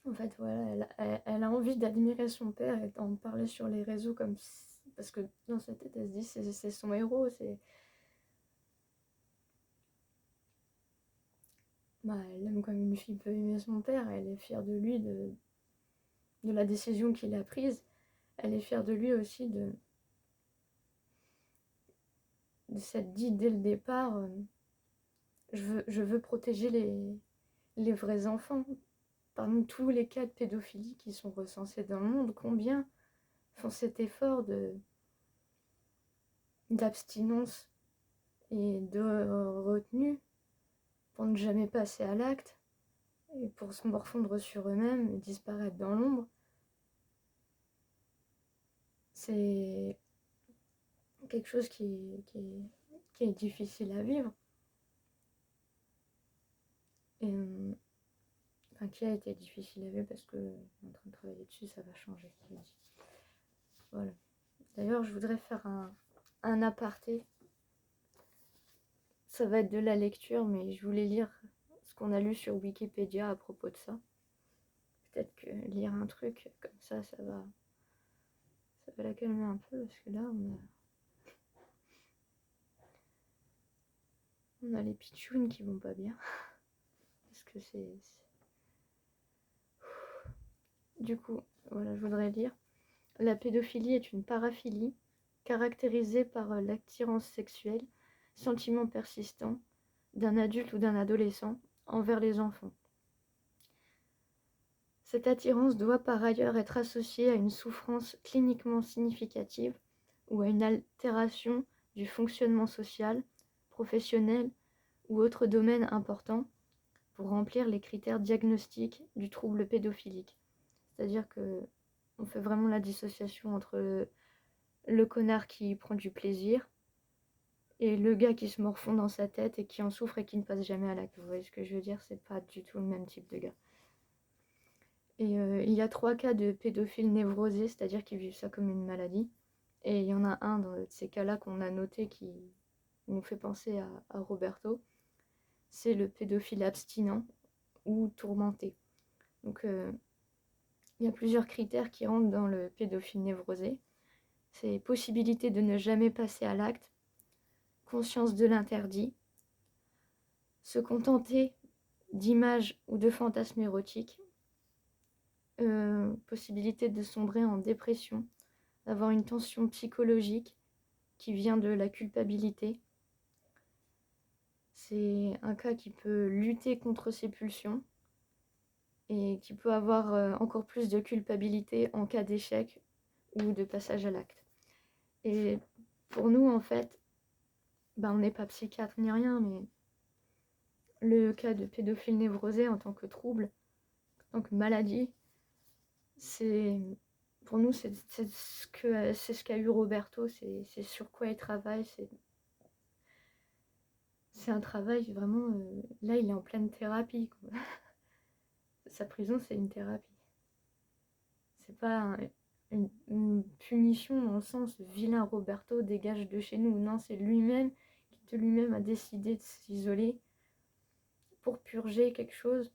En fait, voilà, elle a envie d'admirer son père et d'en parler sur les réseaux comme si... Parce que dans sa tête, elle se dit c'est son héros, bah, elle aime comme une fille peut aimer son père, elle est fière de lui, de la décision qu'il a prise. Elle est fière de lui aussi s'être dit dès le départ, je veux protéger les vrais enfants. Parmi tous les cas de pédophilie qui sont recensés dans le monde, combien font cet effort d'abstinence et de retenue pour ne jamais passer à l'acte et pour se morfondre sur eux-mêmes et disparaître dans l'ombre. C'est quelque chose qui est difficile à vivre. Et, enfin, qui a été difficile à vivre parce que est en train de travailler dessus, ça va changer. Voilà. D'ailleurs, je voudrais faire un aparté. Ça va être de la lecture, mais je voulais lire ce qu'on a lu sur Wikipédia à propos de ça. Peut-être que lire un truc comme ça va la calmer un peu, parce que là, on a les pitchounes qui vont pas bien. Parce que Du coup, voilà, je voudrais lire. La pédophilie est une paraphilie caractérisée par l'attirance sexuelle, sentiment persistant, d'un adulte ou d'un adolescent envers les enfants. Cette attirance doit par ailleurs être associée à une souffrance cliniquement significative ou à une altération du fonctionnement social, professionnel ou autre domaine important pour remplir les critères diagnostiques du trouble pédophilique. C'est-à-dire que on fait vraiment la dissociation entre le connard qui prend du plaisir et le gars qui se morfond dans sa tête et qui en souffre et qui ne passe jamais à l'acte. Vous voyez ce que je veux dire? C'est pas du tout le même type de gars. Et il y a 3 cas de pédophiles névrosés, c'est-à-dire qui vivent ça comme une maladie. Et il y en a un de ces cas-là qu'on a noté qui nous fait penser à Roberto. C'est le pédophile abstinent ou tourmenté. Donc il y a plusieurs critères qui rentrent dans le pédophile névrosé. C'est possibilité de ne jamais passer à l'acte, conscience de l'interdit, se contenter d'images ou de fantasmes érotiques, possibilité de sombrer en dépression, d'avoir une tension psychologique qui vient de la culpabilité. C'est un cas qui peut lutter contre ses pulsions et qui peut avoir encore plus de culpabilité en cas d'échec ou de passage à l'acte. Et pour nous, en fait, on n'est pas psychiatre ni rien, mais le cas de pédophile névrosé en tant que trouble, en tant que maladie, pour nous, c'est ce qu'a eu Roberto, c'est sur quoi il travaille, c'est un travail vraiment, là il est en pleine thérapie, quoi. Sa prison, c'est une thérapie. C'est pas une punition dans le sens vilain Roberto, dégage de chez nous. Non, c'est lui-même qui de lui-même a décidé de s'isoler pour purger quelque chose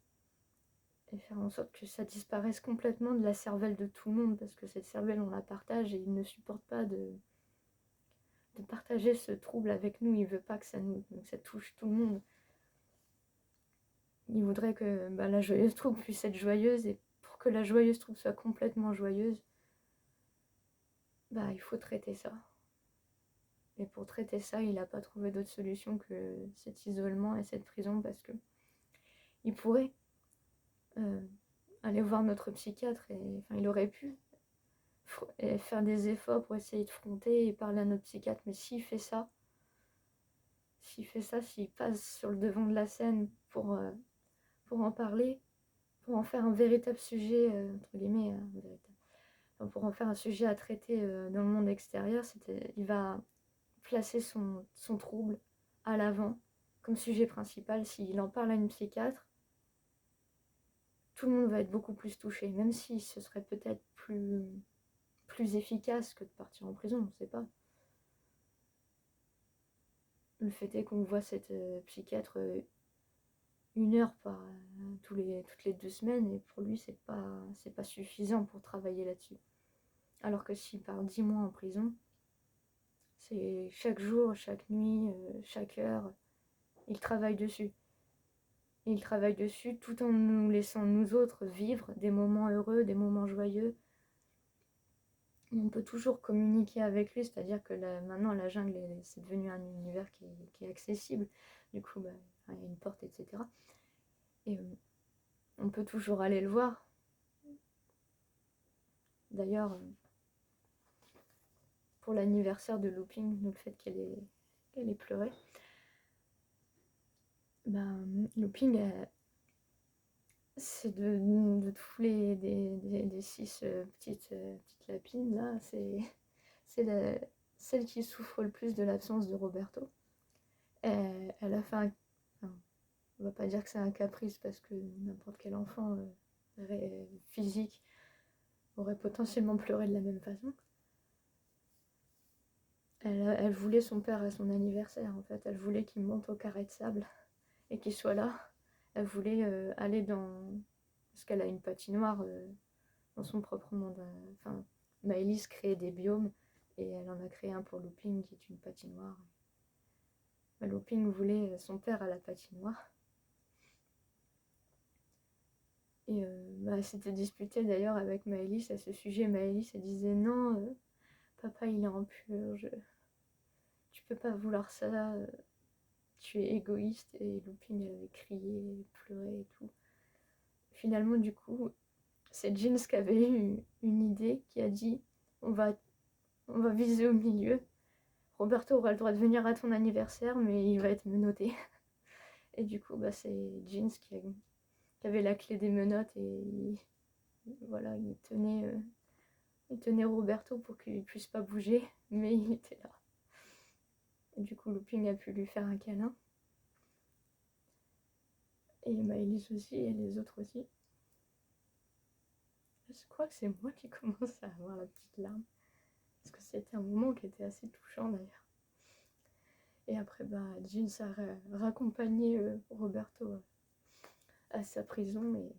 et faire en sorte que ça disparaisse complètement de la cervelle de tout le monde, parce que cette cervelle, on la partage et il ne supporte pas de partager ce trouble avec nous. Il veut pas que ça touche tout le monde. Il voudrait que la joyeuse troupe puisse être joyeuse, et pour que la joyeuse troupe soit complètement joyeuse, il faut traiter ça. Et pour traiter ça, il n'a pas trouvé d'autre solution que cet isolement et cette prison, parce que il pourrait aller voir notre psychiatre, il aurait pu faire des efforts pour essayer de fronter et parler à notre psychiatre, mais s'il s'il passe sur le devant de la scène pour en parler, pour en faire un véritable sujet, entre guillemets, pour en faire un sujet à traiter dans le monde extérieur, il va placer son trouble à l'avant comme sujet principal. S'il en parle à une psychiatre, tout le monde va être beaucoup plus touché, même si ce serait peut-être plus efficace que de partir en prison, on ne sait pas. Le fait est qu'on voit cette psychiatre 1 heure toutes les 2 semaines, et pour lui c'est pas suffisant pour travailler là-dessus. Alors que s'il part 10 mois en prison, c'est chaque jour, chaque nuit, chaque heure, il travaille dessus. Et il travaille dessus tout en nous laissant nous autres vivre des moments heureux, des moments joyeux, on peut toujours communiquer avec lui, c'est-à-dire que maintenant la jungle c'est devenu un univers qui est accessible, du coup il y a une porte, etc. Et on peut toujours aller le voir. D'ailleurs, pour l'anniversaire de Looping, le fait qu'elle ait pleuré, Looping, c'est de tous des 6 petites lapines là, c'est celle qui souffre le plus de l'absence de Roberto. Elle a fait enfin, on va pas dire que c'est un caprice parce que n'importe quel enfant physique aurait potentiellement pleuré de la même façon. Elle voulait son père à son anniversaire, en fait. Elle voulait qu'il monte au carré de sable et qu'il soit là. Elle voulait aller dans... Parce qu'elle a une patinoire dans son propre monde. Enfin, Maëlys créait des biomes et elle en a créé un pour Looping qui est une patinoire. Looping voulait son père à la patinoire. Et elle s'était disputée d'ailleurs avec Maëlys à ce sujet. Maëlys, elle disait non, papa il est en purge, tu peux pas vouloir ça, tu es égoïste. Et Looping elle avait crié, pleuré et tout. Finalement du coup c'est Jeans qui avait eu une idée, qui a dit on va viser au milieu. Roberto aura le droit de venir à ton anniversaire mais il va être menotté. Et du coup c'est Jeans qui avait la clé des menottes et voilà, il tenait Roberto pour qu'il ne puisse pas bouger, mais il était là. Et du coup, Looping a pu lui faire un câlin. Et Maëlys aussi, et les autres aussi. Je crois que c'est moi qui commence à avoir la petite larme. Parce que c'était un moment qui était assez touchant d'ailleurs. Et après, Jeans a raccompagné Roberto à sa prison.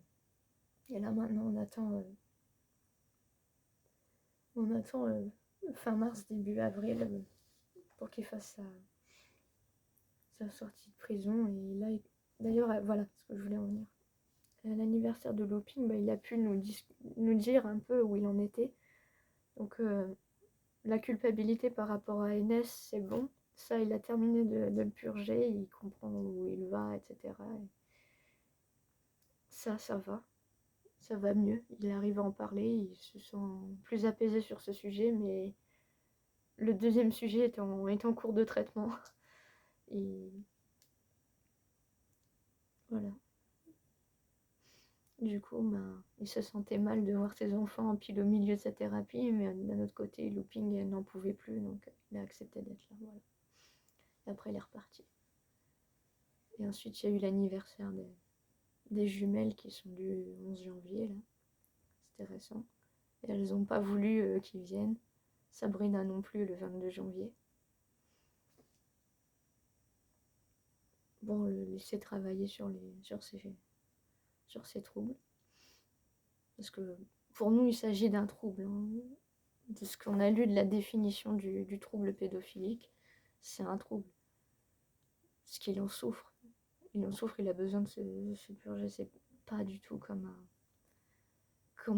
Et là maintenant, on attend fin mars, début avril pour qu'il fasse sa sortie de prison. Et là, d'ailleurs, voilà ce que je voulais en venir. À l'anniversaire de Looping, il a pu nous dire un peu où il en était. Donc, la culpabilité par rapport à Enes, c'est bon. Ça, il a terminé de le purger, il comprend où il va, etc. Et ça va. Ça va mieux. Il arrive à en parler, il se sent plus apaisé sur ce sujet, mais le deuxième sujet est en cours de traitement. Et voilà. Du coup, il se sentait mal de voir ses enfants pile au milieu de sa thérapie, mais d'un autre côté, Looping n'en pouvait plus, donc il a accepté d'être là. Voilà. Et après, il est reparti. Et ensuite, il y a eu l'anniversaire des jumelles qui sont du 11 janvier, là. C'était récent. Et elles n'ont pas voulu qu'ils viennent. Sabrina non plus le 22 janvier. Bon, on le laissait travailler sur ses troubles. Parce que pour nous, il s'agit d'un trouble. Hein. De ce qu'on a lu de la définition du trouble pédophilique, c'est un trouble. Parce qu'il en souffre. Il en souffre, il a besoin de se purger. C'est pas du tout comme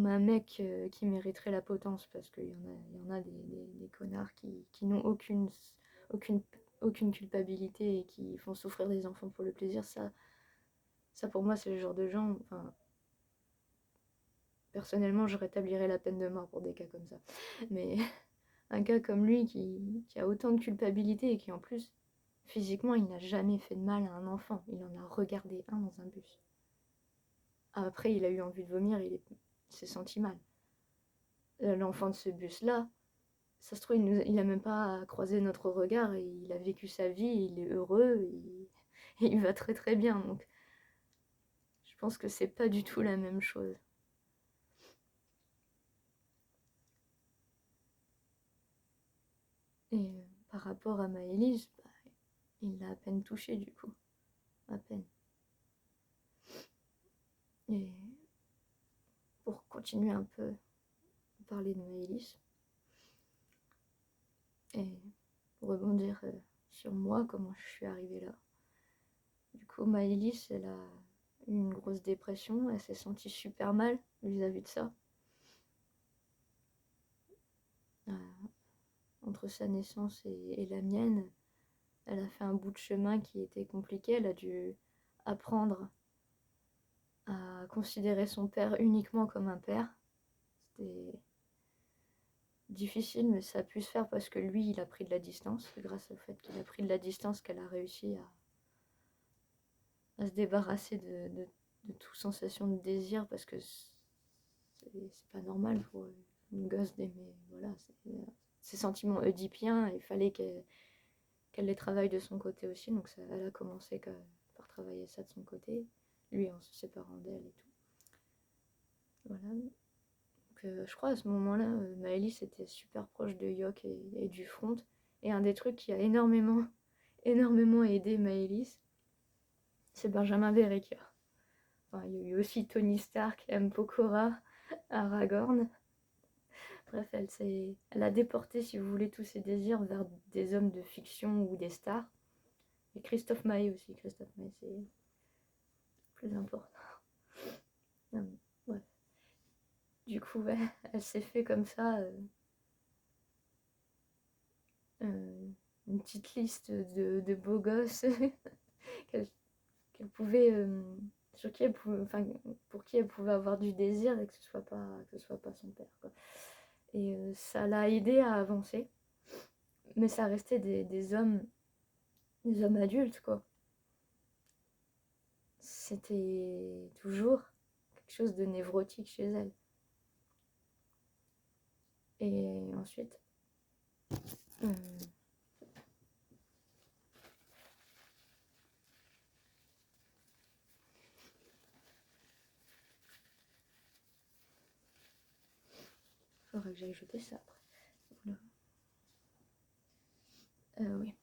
un mec qui mériterait la potence, parce qu'il y en a des connards qui n'ont aucune culpabilité et qui font souffrir des enfants pour le plaisir. Ça pour moi, c'est le genre de gens... Enfin, personnellement, je rétablirais la peine de mort pour des cas comme ça. Mais un gars comme lui qui a autant de culpabilité et qui en plus, physiquement, il n'a jamais fait de mal à un enfant. Il en a regardé un dans un bus. Après, il a eu envie de vomir, il s'est senti mal. L'enfant de ce bus-là, ça se trouve, il n'a même pas croisé notre regard et il a vécu sa vie, il est heureux et il va très très bien. Donc, je pense que c'est pas du tout la même chose. Et par rapport à Maëlys, il l'a à peine touché du coup. À peine. Et pour continuer un peu à parler de Maëlys, et pour rebondir sur moi, comment je suis arrivée là. Du coup, Maëlys, elle a eu une grosse dépression, elle s'est sentie super mal vis-à-vis de ça. entre sa naissance et la mienne, elle a fait un bout de chemin qui était compliqué. Elle a dû apprendre à considérer son père uniquement comme un père. C'était difficile, mais ça a pu se faire parce que lui, il a pris de la distance. C'est grâce au fait qu'il a pris de la distance qu'elle a réussi à se débarrasser de toute sensation de désir, parce que c'est pas normal pour une gosse d'aimer. Voilà, ses sentiments oedipiens, il fallait qu'elle les travaille de son côté aussi. Donc ça, elle a commencé par travailler ça de son côté, lui en se séparant d'elle et tout. Voilà. Donc, je crois à ce moment-là, Maëlys était super proche de Yok et du front. Et un des trucs qui a énormément aidé Maëlys, c'est Benjamin Verrecchia. Enfin, il y a eu aussi Tony Stark, M. Pokora, Aragorn. Bref, elle a déporté, si vous voulez, tous ses désirs vers des hommes de fiction ou des stars. Et Christophe Maé aussi. Christophe Maé, c'est plus important. Ouais. Du coup, ouais, elle s'est fait comme ça une petite liste de beaux gosses qu'elle pouvait, sur qui elle pouvait, enfin, pour qui elle pouvait avoir du désir et que ce soit pas son père, quoi. Et ça l'a aidé à avancer, mais ça restait des hommes adultes, quoi. C'était toujours quelque chose de névrotique chez elle. Et ensuite, faudrait que j'aille jeter ça après. Voilà. Oui.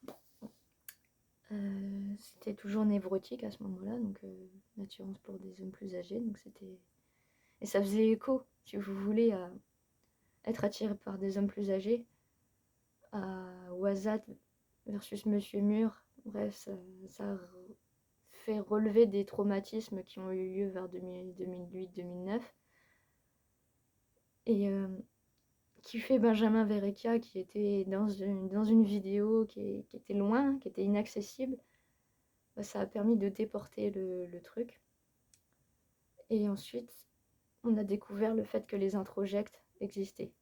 C'était toujours névrotique à ce moment-là, donc l'attirance pour des hommes plus âgés, donc c'était... Et ça faisait écho, si vous voulez, à être attiré par des hommes plus âgés, à Wazat versus Monsieur Mur. Bref, ça fait relever des traumatismes qui ont eu lieu vers 2008-2009. Et qui fait Benjamin Verrecchia, qui était dans une vidéo qui était loin, qui était inaccessible, bah, ça a permis de déporter le truc. Et ensuite, on a découvert le fait que les introjects existaient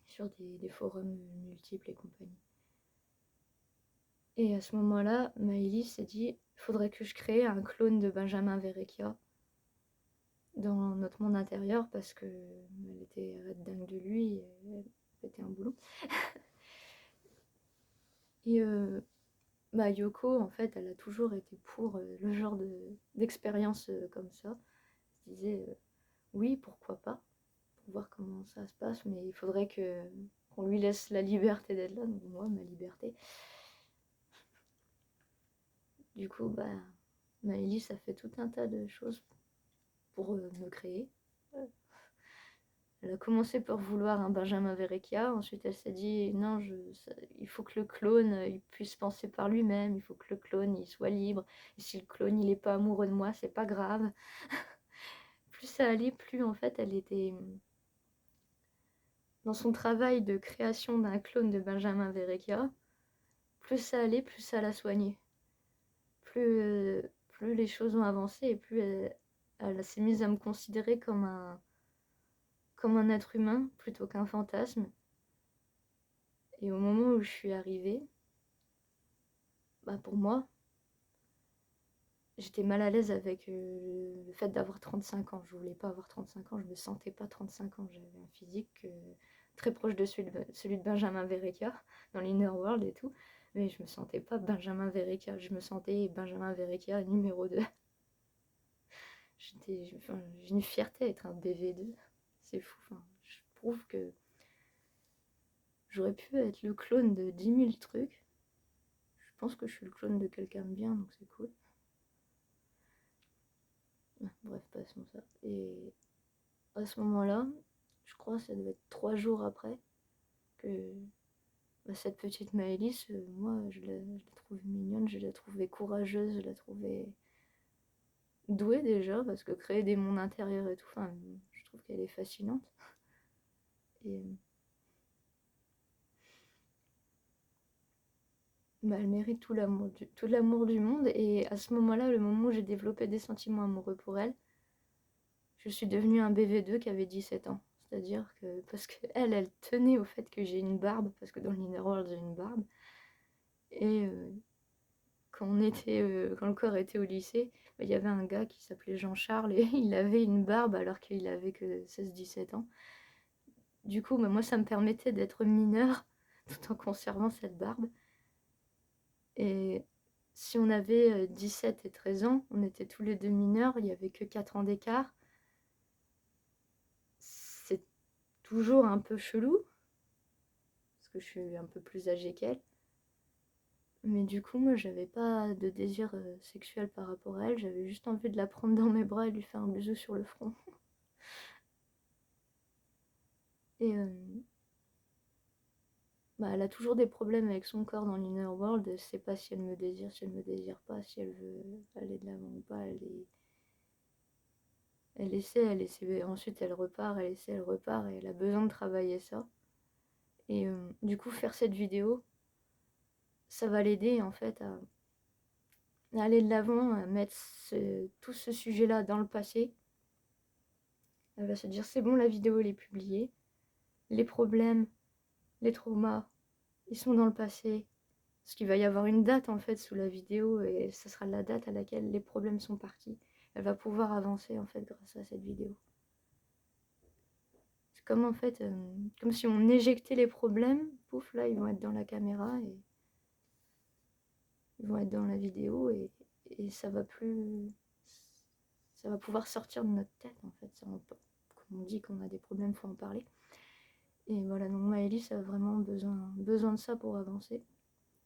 sur des forums multiples et compagnie. Et à ce moment-là, Maëlys s'est dit, il faudrait que je crée un clone de Benjamin Verrecchia dans notre monde intérieur, parce que elle était dingue de lui, et elle pétait un boulon. Et bah, Yoko, en fait, elle a toujours été pour le genre d'expérience comme ça. Elle se disait, oui, pourquoi pas, pour voir comment ça se passe, mais il faudrait qu'on lui laisse la liberté d'être là, donc moi, ma liberté. Du coup, bah, Maëlys a fait tout un tas de choses pour me créer. Elle a commencé par vouloir un Benjamin Verrecchia, ensuite elle s'est dit non, il faut que le clone il puisse penser par lui-même, il faut que le clone il soit libre, et si le clone il est pas amoureux de moi, c'est pas grave. Plus ça allait, plus en fait elle était dans son travail de création d'un clone de Benjamin Verrecchia, plus ça allait, plus ça l'a soigné. Plus les choses ont avancé, et plus elle s'est mise à me considérer comme un être humain plutôt qu'un fantasme. Et au moment où je suis arrivée, bah pour moi, j'étais mal à l'aise avec le fait d'avoir 35 ans. Je voulais pas avoir 35 ans, je me sentais pas 35 ans. J'avais un physique très proche de celui de Benjamin Verrecchia dans l'Inner World et tout, mais je me sentais pas Benjamin Verrecchia, je me sentais Benjamin Verrecchia numéro 2. J'ai une fierté à être un BV2, c'est fou. Enfin, je trouve que j'aurais pu être le clone de 10 000 trucs. Je pense que je suis le clone de quelqu'un de bien, donc c'est cool. Bref, passons ça. Et à ce moment-là, je crois que ça devait être 3 jours après que bah, cette petite Maëlys, moi, je la trouvais mignonne, je la trouvais courageuse, je la trouvais douée déjà, parce que créer des mondes intérieurs et tout, enfin, je trouve qu'elle est fascinante. Et elle mérite tout l'amour du monde. Et à ce moment-là, le moment où j'ai développé des sentiments amoureux pour elle, je suis devenue un BV2 qui avait 17 ans. C'est-à-dire que, parce qu'elle, elle tenait au fait que j'ai une barbe, parce que dans l'Inner World, j'ai une barbe. Et quand le corps était au lycée, il y avait un gars qui s'appelait Jean-Charles et il avait une barbe alors qu'il avait que 16-17 ans. Du coup, moi, ça me permettait d'être mineure tout en conservant cette barbe. Et si on avait 17 et 13 ans, on était tous les deux mineurs, il n'y avait que 4 ans d'écart. C'est toujours un peu chelou, parce que je suis un peu plus âgée qu'elle. Mais du coup, moi, j'avais pas de désir sexuel par rapport à elle, j'avais juste envie de la prendre dans mes bras et lui faire un bisou sur le front. Et elle a toujours des problèmes avec son corps dans l'inner world. Je sais pas si elle me désire, si elle me désire pas, si elle veut aller de l'avant ou pas. Elle essaie, ensuite elle repart, elle essaie, elle repart, et elle a besoin de travailler ça. Et du coup, faire cette vidéo, ça va l'aider en fait à aller de l'avant, à mettre tout ce sujet-là dans le passé. Elle va se dire, c'est bon, la vidéo elle est publiée. Les problèmes, les traumas, ils sont dans le passé. Parce qu'il va y avoir une date en fait sous la vidéo, et ce sera la date à laquelle les problèmes sont partis. Elle va pouvoir avancer en fait grâce à cette vidéo. C'est comme en fait, comme si on éjectait les problèmes, pouf, là ils vont être dans la caméra et ils vont être dans la vidéo, et ça va pouvoir sortir de notre tête en fait. Comme on dit qu'on a des problèmes, faut en parler. Et voilà, donc Maëlys a vraiment besoin de ça pour avancer.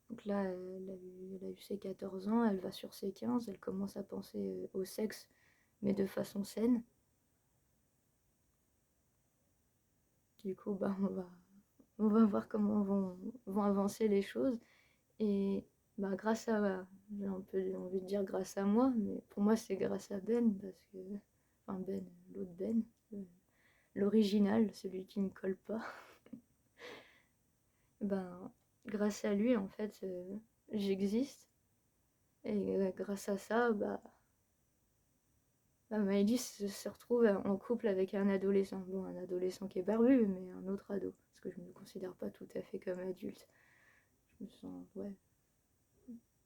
Donc là, elle a eu ses 14 ans, elle va sur ses 15, elle commence à penser au sexe, mais de façon saine. Du coup, on va voir comment vont avancer les choses. Et grâce à, j'ai un peu envie de dire grâce à moi, mais pour moi c'est grâce à Ben, parce que, enfin Ben, l'autre Ben, l'original, celui qui ne colle pas. Grâce à lui, en fait, j'existe. Et grâce à ça, Maëlys se retrouve en couple avec un adolescent. Bon, un adolescent qui est barbu, mais un autre ado. Parce que je ne me considère pas tout à fait comme adulte. Je me sens, ouais,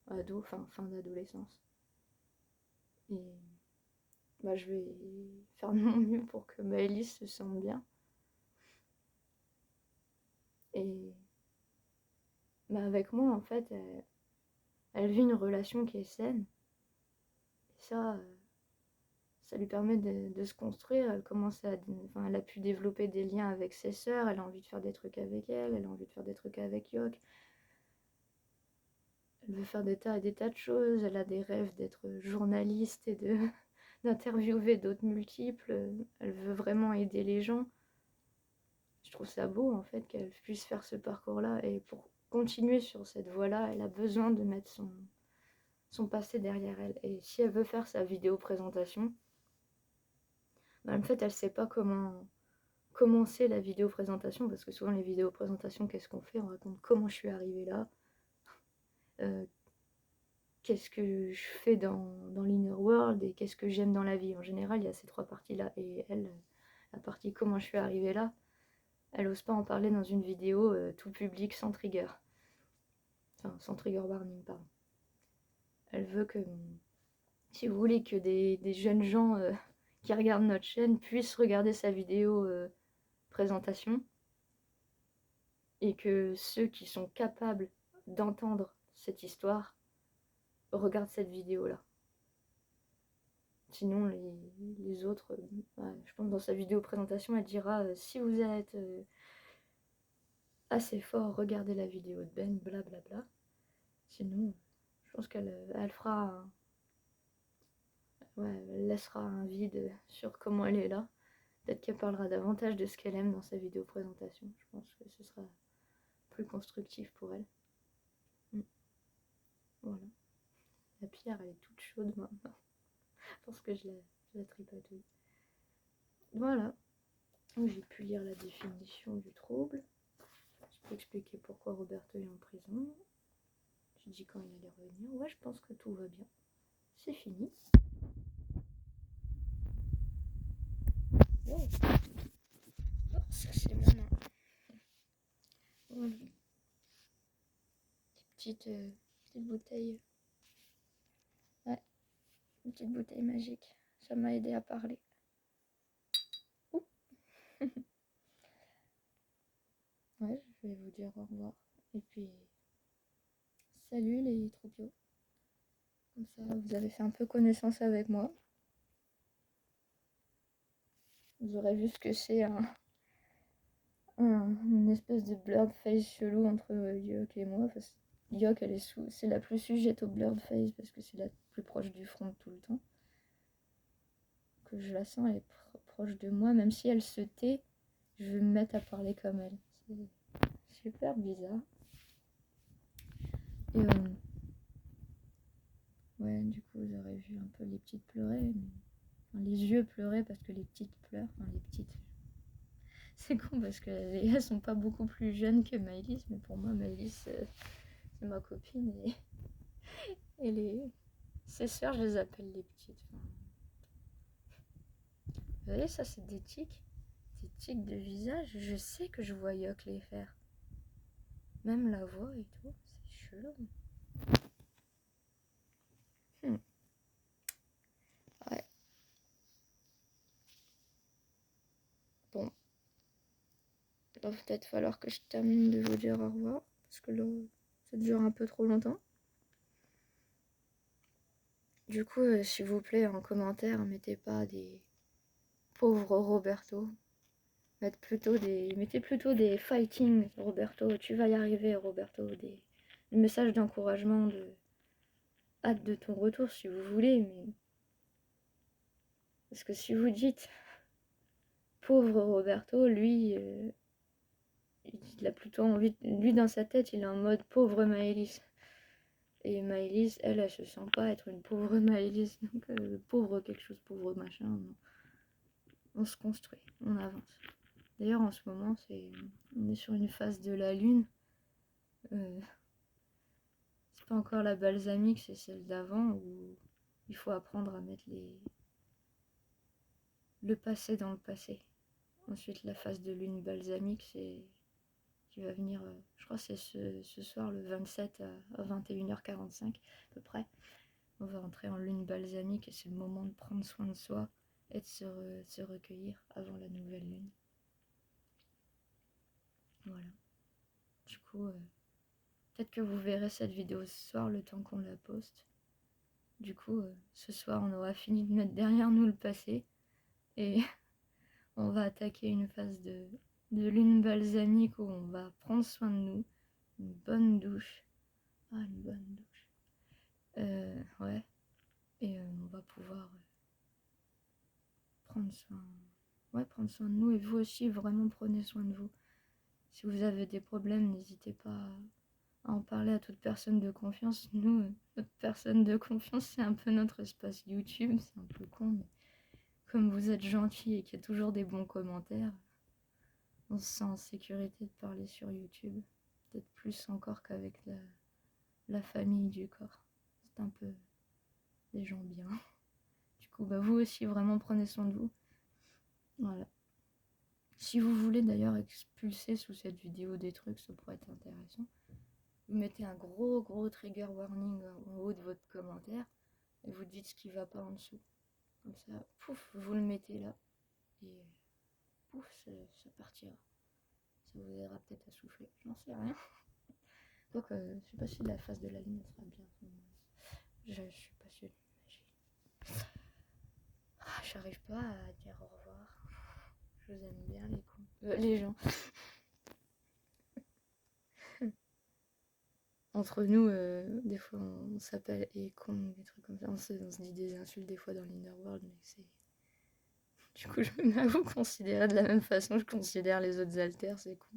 ado, fin d'adolescence. Et je vais faire de mon mieux pour que Maëlys se sente bien. Et avec moi, en fait, elle vit une relation qui est saine. Et ça lui permet de se construire. Elle a pu développer des liens avec ses sœurs, elle a envie de faire des trucs avec elle a envie de faire des trucs avec Yok. Elle veut faire des tas de choses, elle a des rêves d'être journaliste et d'interviewer d'autres multiples. Elle veut vraiment aider les gens. Je trouve ça beau en fait qu'elle puisse faire ce parcours-là, et pour continuer sur cette voie-là, elle a besoin de mettre son passé derrière elle. Et si elle veut faire sa vidéo présentation, en fait elle sait pas comment commencer la vidéo présentation, parce que souvent les vidéos présentations, qu'est-ce qu'on fait? On raconte comment je suis arrivée là, qu'est-ce que je fais dans l'inner world et qu'est-ce que j'aime dans la vie. En général, il y a ces trois parties-là. Et elle, la partie comment je suis arrivée là, elle n'ose pas en parler dans une vidéo tout public sans trigger. Enfin, sans trigger warning, pardon. Elle veut que, si vous voulez, que des jeunes gens qui regardent notre chaîne puissent regarder sa vidéo présentation, et que ceux qui sont capables d'entendre cette histoire regardent cette vidéo-là. Sinon, les autres, je pense dans sa vidéo présentation, elle dira si vous êtes assez fort, regardez la vidéo de Ben, blablabla. Sinon, je pense qu'elle fera. Elle laissera un vide sur comment elle est là. Peut-être qu'elle parlera davantage de ce qu'elle aime dans sa vidéo présentation. Je pense que ce sera plus constructif pour elle. Voilà. La pierre, elle est toute chaude maintenant. Parce que je la tripatouille. Voilà. J'ai pu lire la définition du trouble. Je peux expliquer pourquoi Roberto est en prison. J'ai dit quand il allait revenir. Ouais, je pense que tout va bien. C'est fini. Wow. Oh, ça c'est mon main. Voilà. Petite bouteille. Ouais, une petite bouteille magique. Ça m'a aidé à parler. Ouh. Ouais, je vais vous dire au revoir. Et puis, salut les troupiaux. Comme ça, vous avez fait un peu connaissance avec moi. Vous aurez vu ce que c'est une espèce de blurred face chelou entre Yok et moi. Parce que Yok, c'est la plus sujette au blurred face parce que c'est la plus proche du front tout le temps. Que je la sens, elle est proche de moi. Même si elle se tait, je vais me mettre à parler comme elle. C'est super bizarre. Et ouais, du coup, vous aurez vu un peu les petites pleurer. Enfin, les yeux pleurer parce que les petites pleurent. Enfin, les petites. C'est con parce qu'elles sont pas beaucoup plus jeunes que Maëlys, mais pour moi, Maëlys, c'est ma copine et ses sœurs, je les appelle les petites. Enfin, vous voyez, ça, c'est des tics de visage. Je sais que je vois Yok les faire. Même la voix et tout, c'est chelou. Ouais. Bon. Il va peut-être falloir que je termine de vous dire au revoir. Parce que là, ça dure un peu trop longtemps. Du coup, s'il vous plaît, en commentaire, mettez pas des pauvres Roberto. Mettez plutôt des fighting Roberto. Tu vas y arriver, Roberto. Des messages d'encouragement, de hâte de ton retour si vous voulez. Mais parce que si vous dites pauvre Roberto, lui, il a plutôt envie. Lui, dans sa tête, il est en mode pauvre Maëlys. Et Maëlys, elle se sent pas être une pauvre Maëlys. Donc, pauvre quelque chose, pauvre machin. Non. On se construit, on avance. D'ailleurs, en ce moment, on est sur une phase de la lune. C'est pas encore la balsamique, c'est celle d'avant où il faut apprendre à mettre le passé dans le passé. Ensuite, la phase de lune balsamique, c'est qui va venir, je crois que c'est ce soir, le 27 à 21h45 à peu près. On va entrer en lune balsamique et c'est le moment de prendre soin de soi et de se recueillir avant la nouvelle lune. Voilà. Du coup, peut-être que vous verrez cette vidéo ce soir, le temps qu'on la poste. Du coup, ce soir, on aura fini de mettre derrière nous le passé. Et on va attaquer une phase de lune balsamique où on va prendre soin de nous. Une bonne douche. Ah, une bonne douche. Ouais. Et on va pouvoir prendre soin de nous. Et vous aussi, vraiment, prenez soin de vous. Si vous avez des problèmes, n'hésitez pas à en parler à toute personne de confiance. Nous, notre personne de confiance, c'est un peu notre espace YouTube. C'est un peu con, mais comme vous êtes gentil et qu'il y a toujours des bons commentaires, on se sent en sécurité de parler sur YouTube. Peut-être plus encore qu'avec la famille du corps. C'est un peu des gens bien. Du coup, vous aussi, vraiment, prenez soin de vous. Voilà. Si vous voulez d'ailleurs expulser sous cette vidéo des trucs, ça pourrait être intéressant. Vous mettez un gros trigger warning en haut de votre commentaire et vous dites ce qui va pas en dessous. Comme ça, pouf, vous le mettez là et pouf, ça partira. Ça vous aidera peut-être à souffler. J'en sais rien. Donc, je sais pas si la face de la ligne sera bien. Je suis passionnée de magie. Ah, j'arrive pas à dire au revoir. Je vous aime bien les gens. Entre nous, des fois on s'appelle et con, des trucs comme ça. On se dit des insultes des fois dans l'Innerworld, mais c'est. Du coup, je me mets à vous considérer de la même façon que je considère les autres alters, c'est con.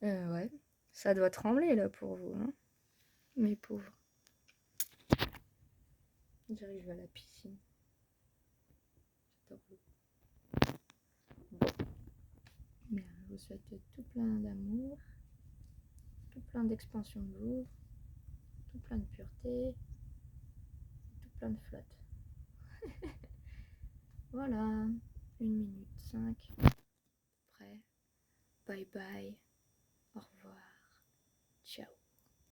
Ouais. Ça doit trembler là pour vous, hein. Mes pauvres. J'arrive à la piscine. J'adore l'eau. Bon. Mais je vous souhaite tout plein d'amour. Tout plein plein d'expansion de Louvre, tout plein de pureté, tout plein de flotte. Voilà, 1 minute 5. Prêt. Bye bye. Au revoir.